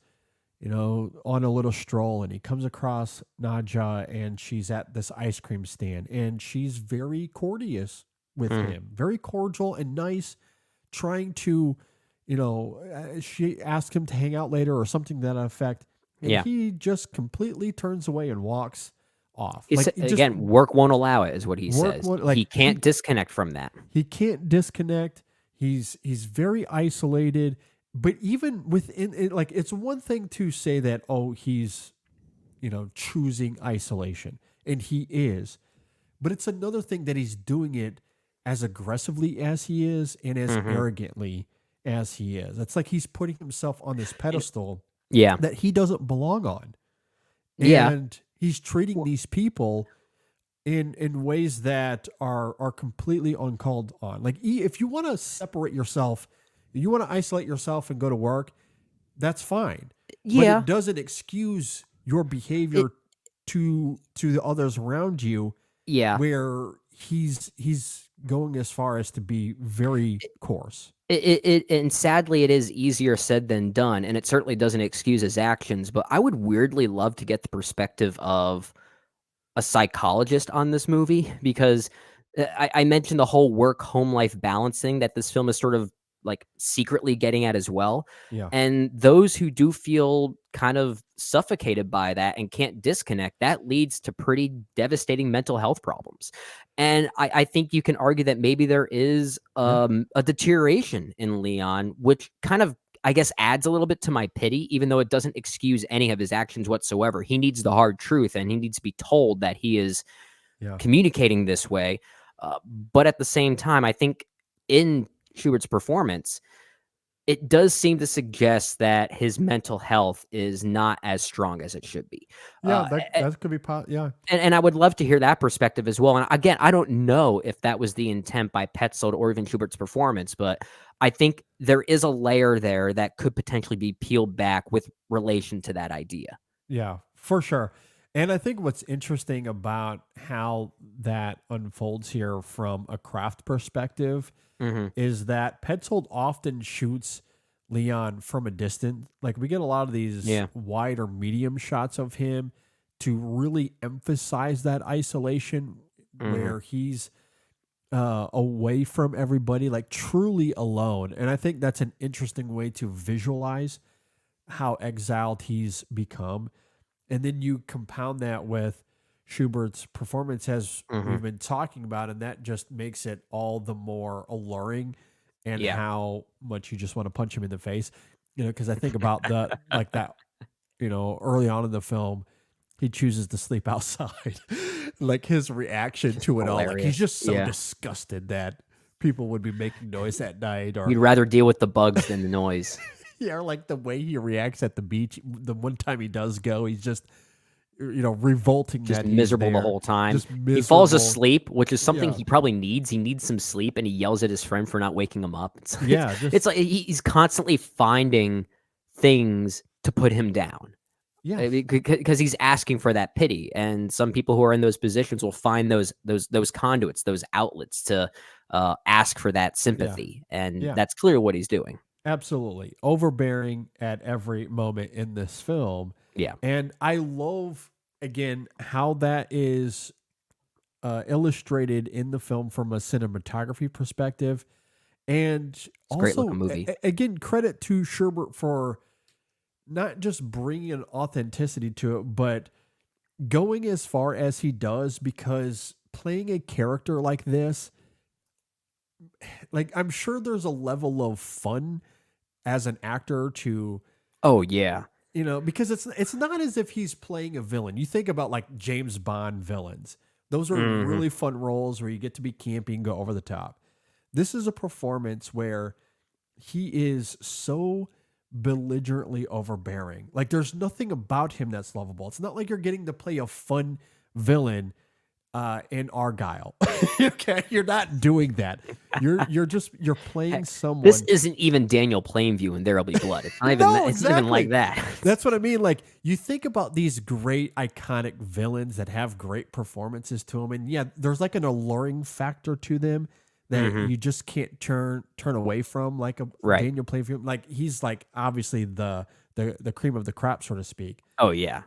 Speaker 6: on a little stroll and he comes across Nadja and she's at this ice cream stand and she's very courteous with him, very cordial and nice, trying to, she asks him to hang out later or something to that effect. And he just completely turns away and walks off.
Speaker 7: Again, work won't allow it, is what he says. He can't disconnect from that.
Speaker 6: He can't disconnect. He's very isolated. But even within it, like, it's one thing to say that, he's, choosing isolation, and he is. But it's another thing that he's doing it as aggressively as he is and as arrogantly as he is. It's like he's putting himself on this pedestal that he doesn't belong on. And he's treating these people in ways that are completely uncalled on. Like, if you want to separate yourself, you want to isolate yourself and go to work, that's fine.
Speaker 7: Yeah.
Speaker 6: But it doesn't excuse your behavior to the others around you.
Speaker 7: Yeah.
Speaker 6: Where he's going as far as to be very coarse.
Speaker 7: And sadly, it is easier said than done, and it certainly doesn't excuse his actions. But I would weirdly love to get the perspective of a psychologist on this movie, because I mentioned the whole work-home life balance thing that this film is sort of like secretly getting at as well.
Speaker 6: Yeah.
Speaker 7: And those who do feel kind of suffocated by that and can't disconnect, that leads to pretty devastating mental health problems. And I think you can argue that maybe there is a deterioration in Leon, which kind of, I guess, adds a little bit to my pity, even though it doesn't excuse any of his actions whatsoever. He needs the hard truth, and he needs to be told that he is communicating this way. But at the same time, I think in Schubert's performance, it does seem to suggest that his mental health is not as strong as it should be.
Speaker 6: Yeah, that could be yeah.
Speaker 7: And I would love to hear that perspective as well. And again, I don't know if that was the intent by Petzold or even Schubert's performance, but I think there is a layer there that could potentially be peeled back with relation to that idea.
Speaker 6: Yeah, for sure. And I think what's interesting about how that unfolds here from a craft perspective is that Petzold often shoots Leon from a distance. Like, we get a lot of these wide or medium shots of him to really emphasize that isolation where he's away from everybody, like truly alone. And I think that's an interesting way to visualize how exiled he's become. And then you compound that with Schubert's performance, as we've been talking about, and that just makes it all the more alluring, and how much you just want to punch him in the face. Because I think about that, like that, early on in the film, he chooses to sleep outside. Like, his reaction to it all, like, he's just so disgusted that people would be making noise at night, or
Speaker 7: you'd rather deal with the bugs than the noise.
Speaker 6: Yeah, or like the way he reacts at the beach. The one time he does go, he's just, revolting.
Speaker 7: Just
Speaker 6: that he's
Speaker 7: miserable
Speaker 6: there.
Speaker 7: the whole time.
Speaker 6: Just
Speaker 7: He falls
Speaker 6: miserable.
Speaker 7: asleep, which is something he probably needs. He needs some sleep, and he yells at his friend for not waking him up. It's like he's constantly finding things to put him down.
Speaker 6: Yeah,
Speaker 7: because he's asking for that pity, and some people who are in those positions will find those conduits, those outlets to ask for that sympathy, and that's clearly what he's doing.
Speaker 6: Absolutely. Overbearing at every moment in this film.
Speaker 7: Yeah.
Speaker 6: And I love, again, how that is illustrated in the film from a cinematography perspective. And
Speaker 7: It's a
Speaker 6: also,
Speaker 7: great looking movie.
Speaker 6: Again, credit to Schubert for not just bringing an authenticity to it, but going as far as he does, because playing a character like this, like, I'm sure there's a level of fun as an actor to, because it's not as if he's playing a villain. You think about like James Bond villains. Those are really fun roles where you get to be campy and go over the top. This is a performance where he is so belligerently overbearing. Like, there's nothing about him that's lovable. It's not like you're getting to play a fun villain in Argyle. Okay, you're not doing that. You're playing someone.
Speaker 7: This isn't even Daniel Plainview and There'll Be Blood. It's not even. It's not even like that.
Speaker 6: That's what I mean. Like, you think about these great iconic villains that have great performances to them, and there's like an alluring factor to them that you just can't turn away from. Like a Daniel Plainview, like, he's like obviously the cream of the crop, so to speak.
Speaker 7: Oh yeah.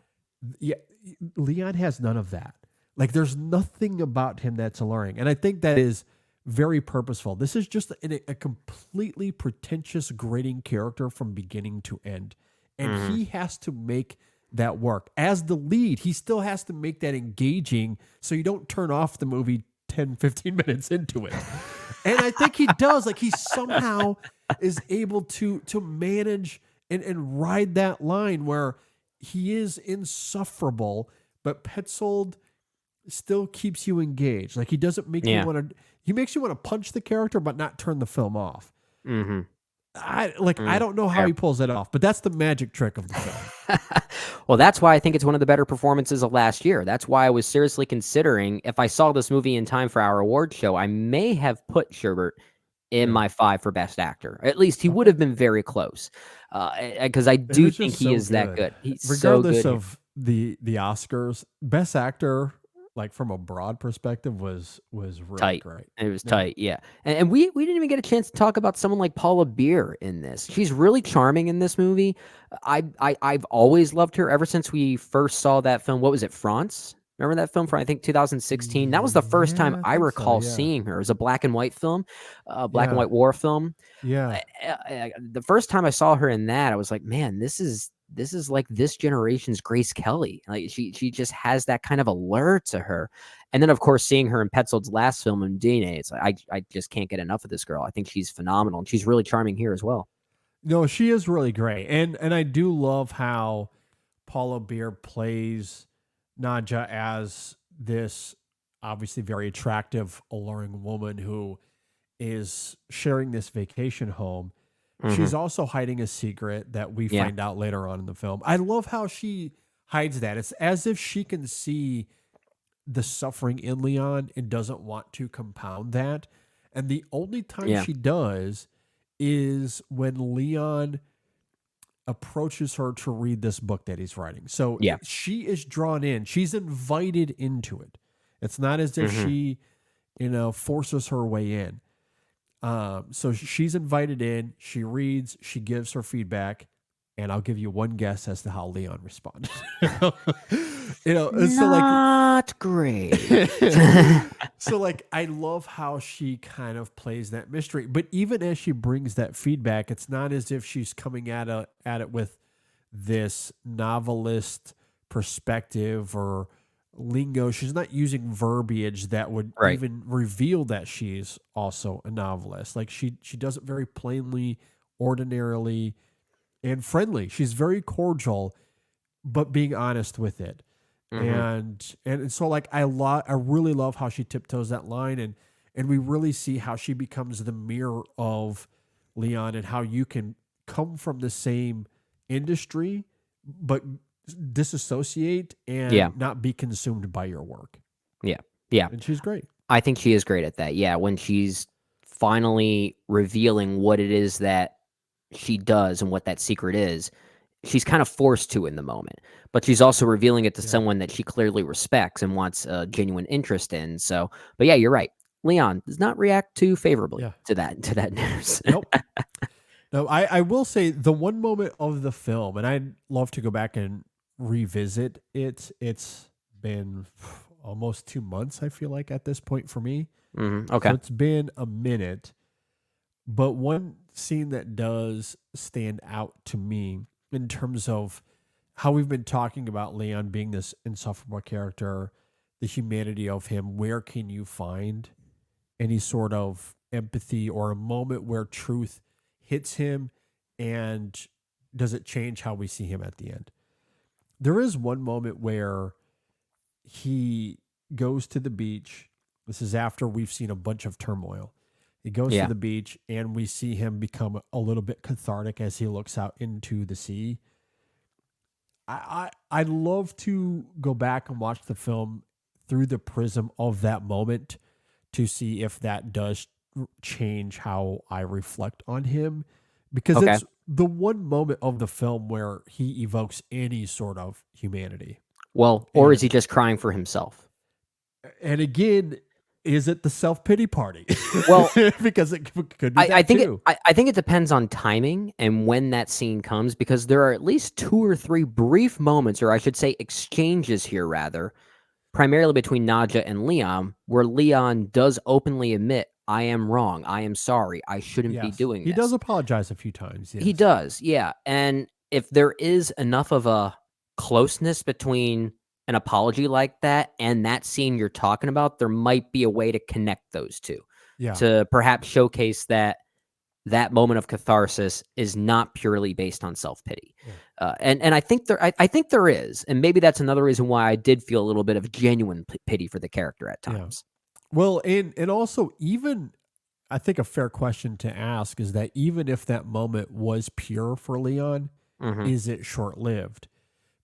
Speaker 6: Leon has none of that. Like, there's nothing about him that's alluring. And I think that is very purposeful. This is just a completely pretentious, grating character from beginning to end. And he has to make that work. As the lead, he still has to make that engaging so you don't turn off the movie 10, 15 minutes into it. And I think he does. Like, he somehow is able to manage and ride that line where he is insufferable, but Petzold still keeps you engaged. Like, he doesn't make you want to. He makes you want to punch the character, but not turn the film off. I don't know how he pulls that off, but that's the magic trick of the film.
Speaker 7: Well, that's why I think it's one of the better performances of last year. That's why I was seriously considering, if I saw this movie in time for our award show, I may have put Schubert in my 5 for Best Actor. At least he would have been very close, because I do think he is that good. He's
Speaker 6: regardless
Speaker 7: so good.
Speaker 6: of the Oscars, Best Actor, like, from a broad perspective, was really
Speaker 7: tight.
Speaker 6: great.
Speaker 7: It was tight, yeah. And we didn't even get a chance to talk about someone like Paula Beer in this. She's really charming in this movie. I've always loved her ever since we first saw that film. What was it, France? Remember that film from, I think, 2016? That was the first time
Speaker 6: Yeah, I
Speaker 7: I
Speaker 6: think so,
Speaker 7: recall
Speaker 6: yeah.
Speaker 7: seeing her. It was a black and white film, black and
Speaker 6: Yeah.
Speaker 7: white war film.
Speaker 6: Yeah.
Speaker 7: The first time I saw her in that, I was like, man, this is like this generation's Grace Kelly. Like she just has that kind of allure to her. And then, of course, seeing her in Petzold's last film in DNA, it's like I just can't get enough of this girl. I think she's phenomenal, and she's really charming here as well.
Speaker 6: No, she is really great. And I do love how Paula Beer plays Nadja as this obviously very attractive, alluring woman who is sharing this vacation home. She's also hiding a secret that we
Speaker 7: Yeah.
Speaker 6: find out later on in the film. I love how she hides that. It's as if she can see the suffering in Leon and doesn't want to compound that. And the only time
Speaker 7: Yeah.
Speaker 6: she does is when Leon approaches her to read this book that he's writing. So
Speaker 7: Yeah.
Speaker 6: she is drawn in. She's invited into it. It's not as if she, forces her way in. So she's invited in. She reads. She gives her feedback, and I'll give you one guess as to how Leon responded. So like,
Speaker 7: Not great.
Speaker 6: so like, I love how she kind of plays that mystery. But even as she brings that feedback, it's not as if she's coming at it with this novelist perspective or lingo. She's not using verbiage that would
Speaker 7: Right.
Speaker 6: even reveal that she's also a novelist. Like she does it very plainly, ordinarily, and friendly. She's very cordial, but being honest with it. And so like I really love how she tiptoes that line, and we really see how she becomes the mirror of Leon, and how you can come from the same industry but disassociate and not be consumed by your work.
Speaker 7: Yeah. Yeah.
Speaker 6: And she's great.
Speaker 7: I think she is great at that. Yeah, when she's finally revealing what it is that she does and what that secret is, she's kind of forced to in the moment. But she's also revealing it to someone that she clearly respects and wants a genuine interest in. So, but yeah, you're right. Leon does not react too favorably to that news.
Speaker 6: Nope. No, I will say the one moment of the film, and I'd love to go back and revisit it. It's been almost 2 months, I feel like, at this point for me.
Speaker 7: Okay.
Speaker 6: So it's been a minute. But one scene that does stand out to me in terms of how we've been talking about Leon being this insufferable character, the humanity of him, where can you find any sort of empathy or a moment where truth hits him, and does it change how we see him at the end? There is one moment where he goes to the beach. This is after we've seen a bunch of turmoil. He goes to the beach, and we see him become a little bit cathartic as he looks out into the sea. I'd love to go back and watch the film through the prism of that moment to see if that does change how I reflect on him, because it's the one moment of the film where he evokes any sort of humanity.
Speaker 7: Well, or is he just crying for himself?
Speaker 6: And again, is it the self-pity party?
Speaker 7: Well,
Speaker 6: because it could be
Speaker 7: I think
Speaker 6: too.
Speaker 7: I think it depends on timing and when that scene comes, because there are at least 2 or 3 brief moments, or I should say exchanges here rather, primarily between Nadja and Leon, where Leon does openly admit, I am wrong, I am sorry, I shouldn't be doing this.
Speaker 6: He does apologize a few times. Yes.
Speaker 7: He does, yeah. And if there is enough of a closeness between an apology like that and that scene you're talking about, there might be a way to connect those two.
Speaker 6: Yeah.
Speaker 7: To perhaps showcase that moment of catharsis is not purely based on self-pity.
Speaker 6: Yeah.
Speaker 7: And I think there is, and maybe that's another reason why I did feel a little bit of genuine pity for the character at times.
Speaker 6: Well, and also, even I think a fair question to ask is that even if that moment was pure for Leon, is it short-lived?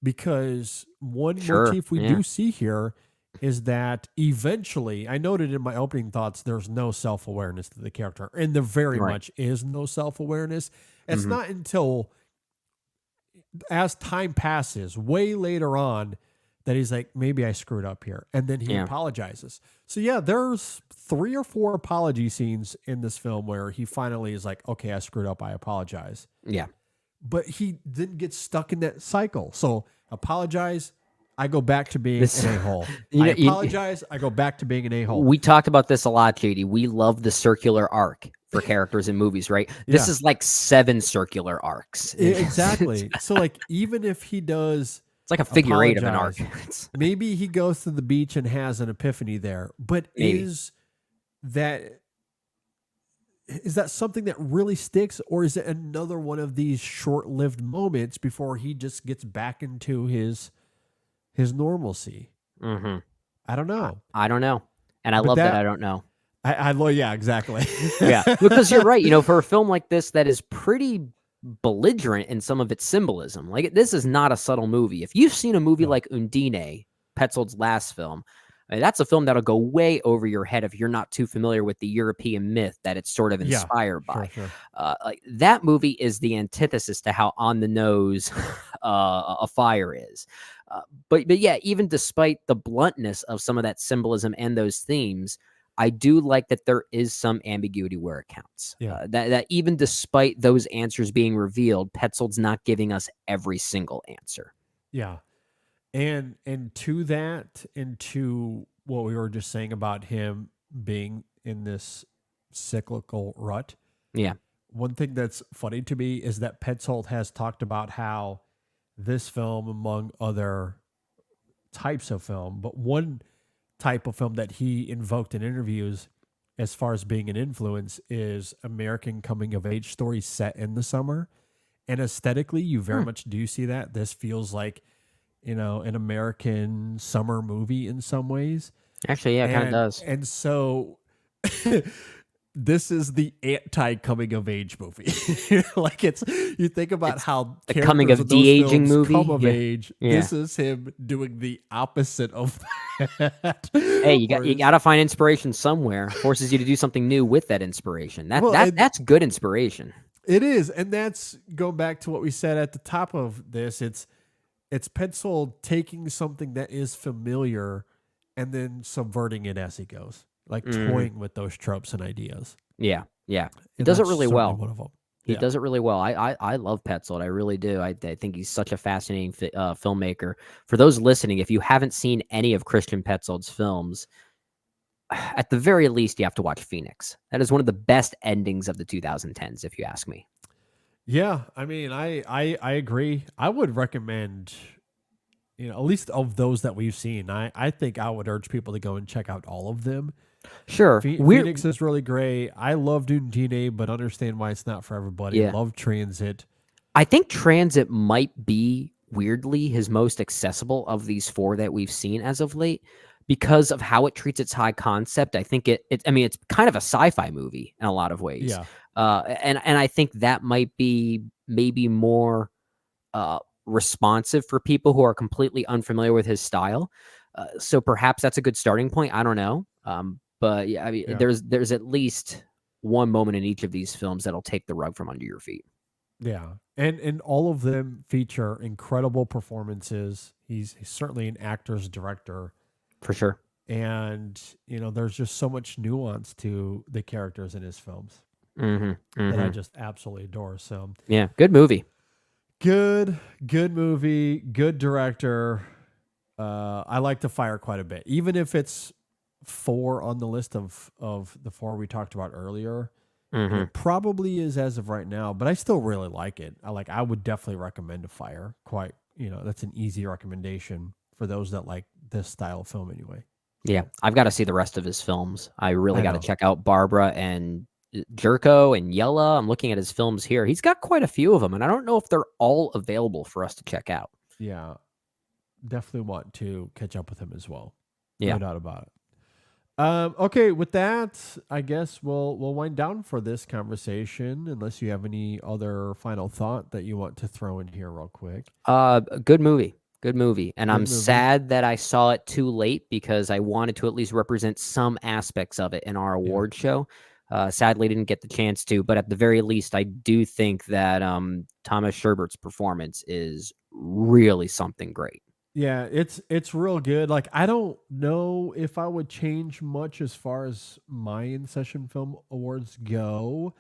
Speaker 6: Because one motif we do see here is that eventually, I noted in my opening thoughts, there's no self-awareness to the character, and there very much is no self-awareness. It's not until, as time passes, way later on, that he's like, maybe I screwed up here. And then he apologizes. So yeah, there's 3 or 4 apology scenes in this film where he finally is like, okay, I screwed up, I apologize.
Speaker 7: Yeah.
Speaker 6: But he didn't get stuck in that cycle. So apologize, I go back to being
Speaker 7: This-
Speaker 6: an a-hole.
Speaker 7: You
Speaker 6: I
Speaker 7: know- you-
Speaker 6: apologize. I go back to being an a-hole.
Speaker 7: We talked about this a lot, JD. We love the circular arc for characters in movies, right? This
Speaker 6: Yeah.
Speaker 7: is like 7 circular arcs.
Speaker 6: Exactly. So like, even if he does,
Speaker 7: It's like a figure 8 of an arc.
Speaker 6: apologize,
Speaker 7: It's-
Speaker 6: maybe he goes to the beach and has an epiphany there, but
Speaker 7: Maybe.
Speaker 6: is that something that really sticks, or is it another one of these short-lived moments before he just gets back into his normalcy?
Speaker 7: Mhm.
Speaker 6: I don't know.
Speaker 7: I don't know. And I
Speaker 6: But
Speaker 7: love that
Speaker 6: that-
Speaker 7: I don't know.
Speaker 6: Yeah, exactly.
Speaker 7: Yeah, because you're right. You know, for a film like this that is pretty belligerent in some of its symbolism, like this is not a subtle movie. If you've seen a movie like Undine, Petzold's last film, I mean, that's a film that'll go way over your head if you're not too familiar with the European myth that it's sort of
Speaker 6: Yeah,
Speaker 7: inspired by.
Speaker 6: Sure.
Speaker 7: Like that movie is the antithesis to how on the nose Afire is. But yeah, even despite the bluntness of some of that symbolism and those themes, I do like that there is some ambiguity where it counts.
Speaker 6: Yeah.
Speaker 7: That even despite those answers being revealed, Petzold's not giving us every single answer.
Speaker 6: Yeah. And to that, and to what we were just saying about him being in this cyclical rut.
Speaker 7: Yeah.
Speaker 6: One thing that's funny to me is that Petzold has talked about how this film, among other types of film, but one type of film that he invoked in interviews as far as being an influence is American coming of age stories set in the summer. And aesthetically, you very much do see that. This feels like, you know, an American summer movie in some ways.
Speaker 7: Actually, yeah, it kind of does.
Speaker 6: And so this is the anti-coming of age movie. Like you think about how
Speaker 7: the coming of
Speaker 6: characters in those
Speaker 7: de-aging
Speaker 6: films
Speaker 7: movie.
Speaker 6: come of
Speaker 7: Yeah.
Speaker 6: age.
Speaker 7: Yeah.
Speaker 6: This is him doing the opposite of that.
Speaker 7: Hey, you
Speaker 6: Whereas-
Speaker 7: got to find inspiration somewhere. Forces you to do something new with that inspiration. That's good inspiration.
Speaker 6: It is, and that's going back to what we said at the top of this. It's Petzold taking something that is familiar and then subverting it as he goes, like toying with those tropes and ideas.
Speaker 7: Yeah, yeah. He
Speaker 6: And
Speaker 7: does it
Speaker 6: that's
Speaker 7: really
Speaker 6: certainly
Speaker 7: well.
Speaker 6: one of them.
Speaker 7: He
Speaker 6: Yeah.
Speaker 7: does it really well. I love Petzold. I really do. I think he's such a fascinating filmmaker. For those listening, if you haven't seen any of Christian Petzold's films, at the very least, you have to watch Phoenix. That is one of the best endings of the 2010s, if you ask me.
Speaker 6: Yeah, I mean, I agree. I would recommend, you know, at least of those that we've seen, I think I would urge people to go and check out all of them.
Speaker 7: Sure.
Speaker 6: Phoenix is really great. I love Undine, but understand why it's not for everybody.
Speaker 7: Yeah.
Speaker 6: Love Transit.
Speaker 7: I think Transit might be weirdly his most accessible of these 4 that we've seen as of late because of how it treats its high concept. I think I mean, it's kind of a sci-fi movie in a lot of ways.
Speaker 6: Yeah.
Speaker 7: And I think that might be maybe more responsive for people who are completely unfamiliar with his style. So perhaps that's a good starting point. I don't know. But yeah, I mean,
Speaker 6: Yeah.
Speaker 7: there's at least one moment in each of these films that'll take the rug from under your feet.
Speaker 6: Yeah. And all of them feature incredible performances. He's certainly an actor's director.
Speaker 7: For sure.
Speaker 6: And, you know, there's just so much nuance to the characters in his films
Speaker 7: Mm-hmm,
Speaker 6: that I just absolutely adore. So
Speaker 7: yeah, good movie.
Speaker 6: good movie, good director. I like the Fire quite a bit, even if it's 4 on the list of the 4 we talked about earlier.
Speaker 7: Mm-hmm.
Speaker 6: It probably is as of right now, but I still really like it. I would definitely recommend a Fire. Quite, you know, that's an easy recommendation for those that like this style of film anyway.
Speaker 7: Yeah, I've got to see the rest of his films. I really
Speaker 6: I
Speaker 7: got to
Speaker 6: know.
Speaker 7: check out Barbara and Jerko and Yella. I'm looking at his films here. He's got quite a few of them, and I don't know if they're all available for us to check out.
Speaker 6: Yeah, definitely want to catch up with him as well.
Speaker 7: Yeah.
Speaker 6: No doubt about it. Okay, with that, I guess we'll wind down for this conversation, unless you have any other final thought that you want to throw in here real quick.
Speaker 7: Good movie. Good movie. And I'm
Speaker 6: movie.
Speaker 7: sad that I saw it too late because I wanted to at least represent some aspects of it in our award show. Sadly, didn't get the chance to, but at the very least, I do think that Thomas Schubert's performance is really something great.
Speaker 6: Yeah, it's real good. Like, I don't know if I would change much as far as my in-session film awards go.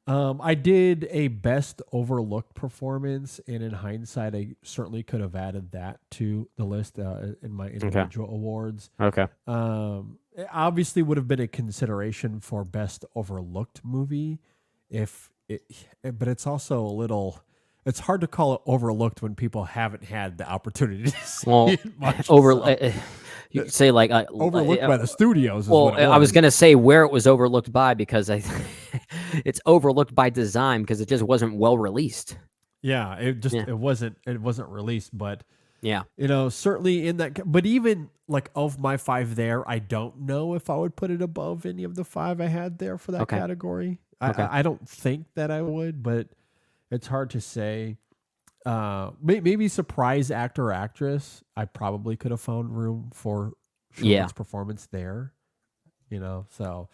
Speaker 6: I did a best overlooked performance, and in hindsight, I certainly could have added that to the list in my individual awards.
Speaker 7: Okay.
Speaker 6: It obviously would have been a consideration for best overlooked movie, but it's also a little. It's hard to call it overlooked when people haven't had the opportunity to see it much.
Speaker 7: You could say like
Speaker 6: overlooked by the studios.
Speaker 7: I was going to say where it was overlooked by, because it's overlooked by design because it just wasn't well released.
Speaker 6: Yeah, it wasn't released, but
Speaker 7: yeah,
Speaker 6: certainly in that. But even like of my 5 there, I don't know if I would put it above any of the 5 I had there for that category. I don't think that I would, but it's hard to say. Maybe surprise actor or actress. I probably could have found room for Schubert's performance there. So.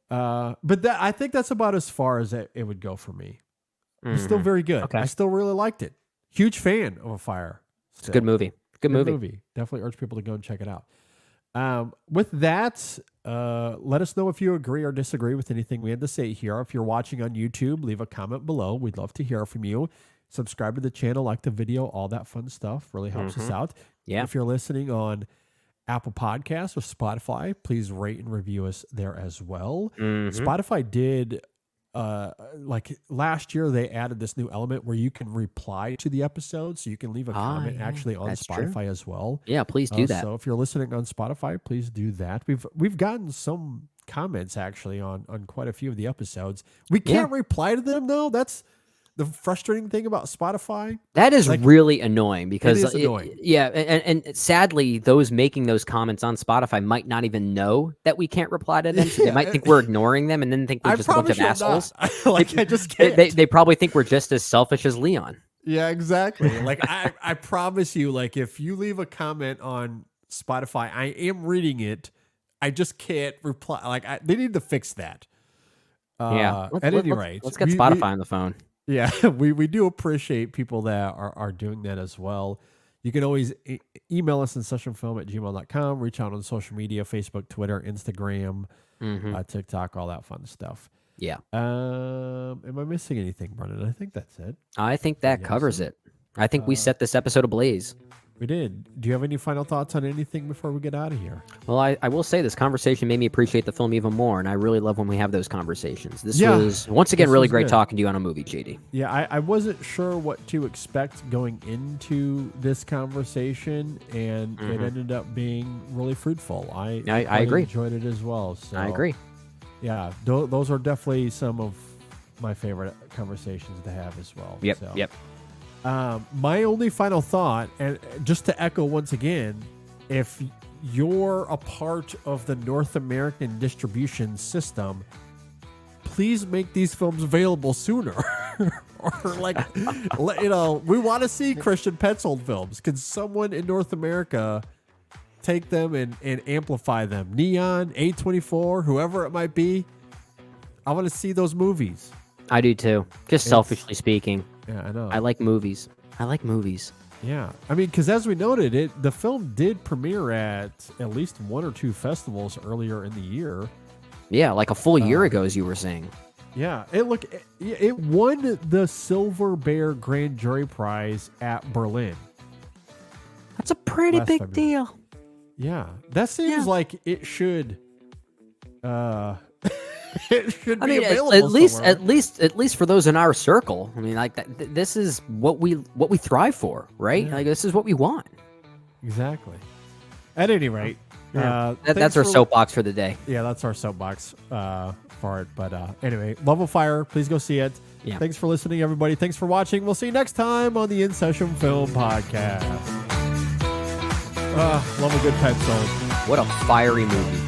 Speaker 6: But I think that's about as far as it would go for me. It's still very good.
Speaker 7: Okay.
Speaker 6: I still really liked it. Huge fan of Afire.
Speaker 7: It's a good movie. Good movie.
Speaker 6: Definitely urge people to go and check it out. With that, let us know if you agree or disagree with anything we had to say here. If you're watching on YouTube, leave a comment below. We'd love to hear from you. Subscribe to the channel, like the video, all that fun stuff. Really helps us out.
Speaker 7: Yeah.
Speaker 6: If you're listening on Apple Podcasts or Spotify, please rate and review us there as well. Spotify did, like last year, they added this new element where you can reply to the episode, so you can leave a comment actually on Spotify as well.
Speaker 7: Yeah, please do that.
Speaker 6: So if you're listening on Spotify, please do that. We've gotten some comments actually on quite a few of the episodes. We can't reply to them though. That's the frustrating thing about Spotify.
Speaker 7: That is really annoying because
Speaker 6: it is annoying.
Speaker 7: And sadly, those making those comments on Spotify might not even know that we can't reply to them. So they might think we're ignoring them and then think we're just a bunch of assholes.
Speaker 6: I just can't.
Speaker 7: They probably think we're just as selfish as Leon.
Speaker 6: Yeah, exactly. Like I promise you, like if you leave a comment on Spotify, I am reading it. I just can't reply. Like they need to fix that. At any rate,
Speaker 7: let's get Spotify on the phone.
Speaker 6: Yeah, we do appreciate people that are doing that as well. You can always email us in sessionfilm@gmail.com, reach out on social media, Facebook, Twitter, Instagram, TikTok, all that fun stuff.
Speaker 7: Yeah.
Speaker 6: Am I missing anything, Brennan? I think that's it.
Speaker 7: I think that covers it. I think we set this episode ablaze.
Speaker 6: We did. Do you have any final thoughts on anything before we get out of here?
Speaker 7: Well, I will say this conversation made me appreciate the film even more, and I really love when we have those conversations. This was, once again, really great talking to you on a movie, JD.
Speaker 6: Yeah, I wasn't sure what to expect going into this conversation, and it ended up being really fruitful. I agree. Enjoyed it as well. So,
Speaker 7: I agree.
Speaker 6: Yeah, those are definitely some of my favorite conversations to have as well.
Speaker 7: Yep,
Speaker 6: so.
Speaker 7: yep.
Speaker 6: My only final thought, and just to echo once again, if you're a part of the North American distribution system, please make these films available sooner. Or we want to see Christian Petzold films. Can someone in North America take them and amplify them? Neon, A24, whoever it might be. I want to see those movies.
Speaker 7: I do too. Just selfishly speaking.
Speaker 6: Yeah, I know.
Speaker 7: I like movies.
Speaker 6: Yeah. I mean, because as we noted, the film did premiere at least 1 or 2 festivals earlier in the year.
Speaker 7: Yeah, like a full year ago, as you were saying.
Speaker 6: Yeah. It won the Silver Bear Grand Jury Prize at Berlin.
Speaker 7: That's a pretty big deal.
Speaker 6: Yeah. That seems like it should... it should be available
Speaker 7: at least for those in our circle. I mean, like this is what we thrive for, right?
Speaker 6: Yeah.
Speaker 7: Like this is what we want.
Speaker 6: Exactly. At any rate,
Speaker 7: that's our soapbox for the day.
Speaker 6: Yeah, that's our soapbox for it. But anyway, love Afire. Please go see it.
Speaker 7: Yeah.
Speaker 6: Thanks for listening, everybody. Thanks for watching. We'll see you next time on the In Session Film Podcast. Love a good Petzold.
Speaker 7: What a fiery movie.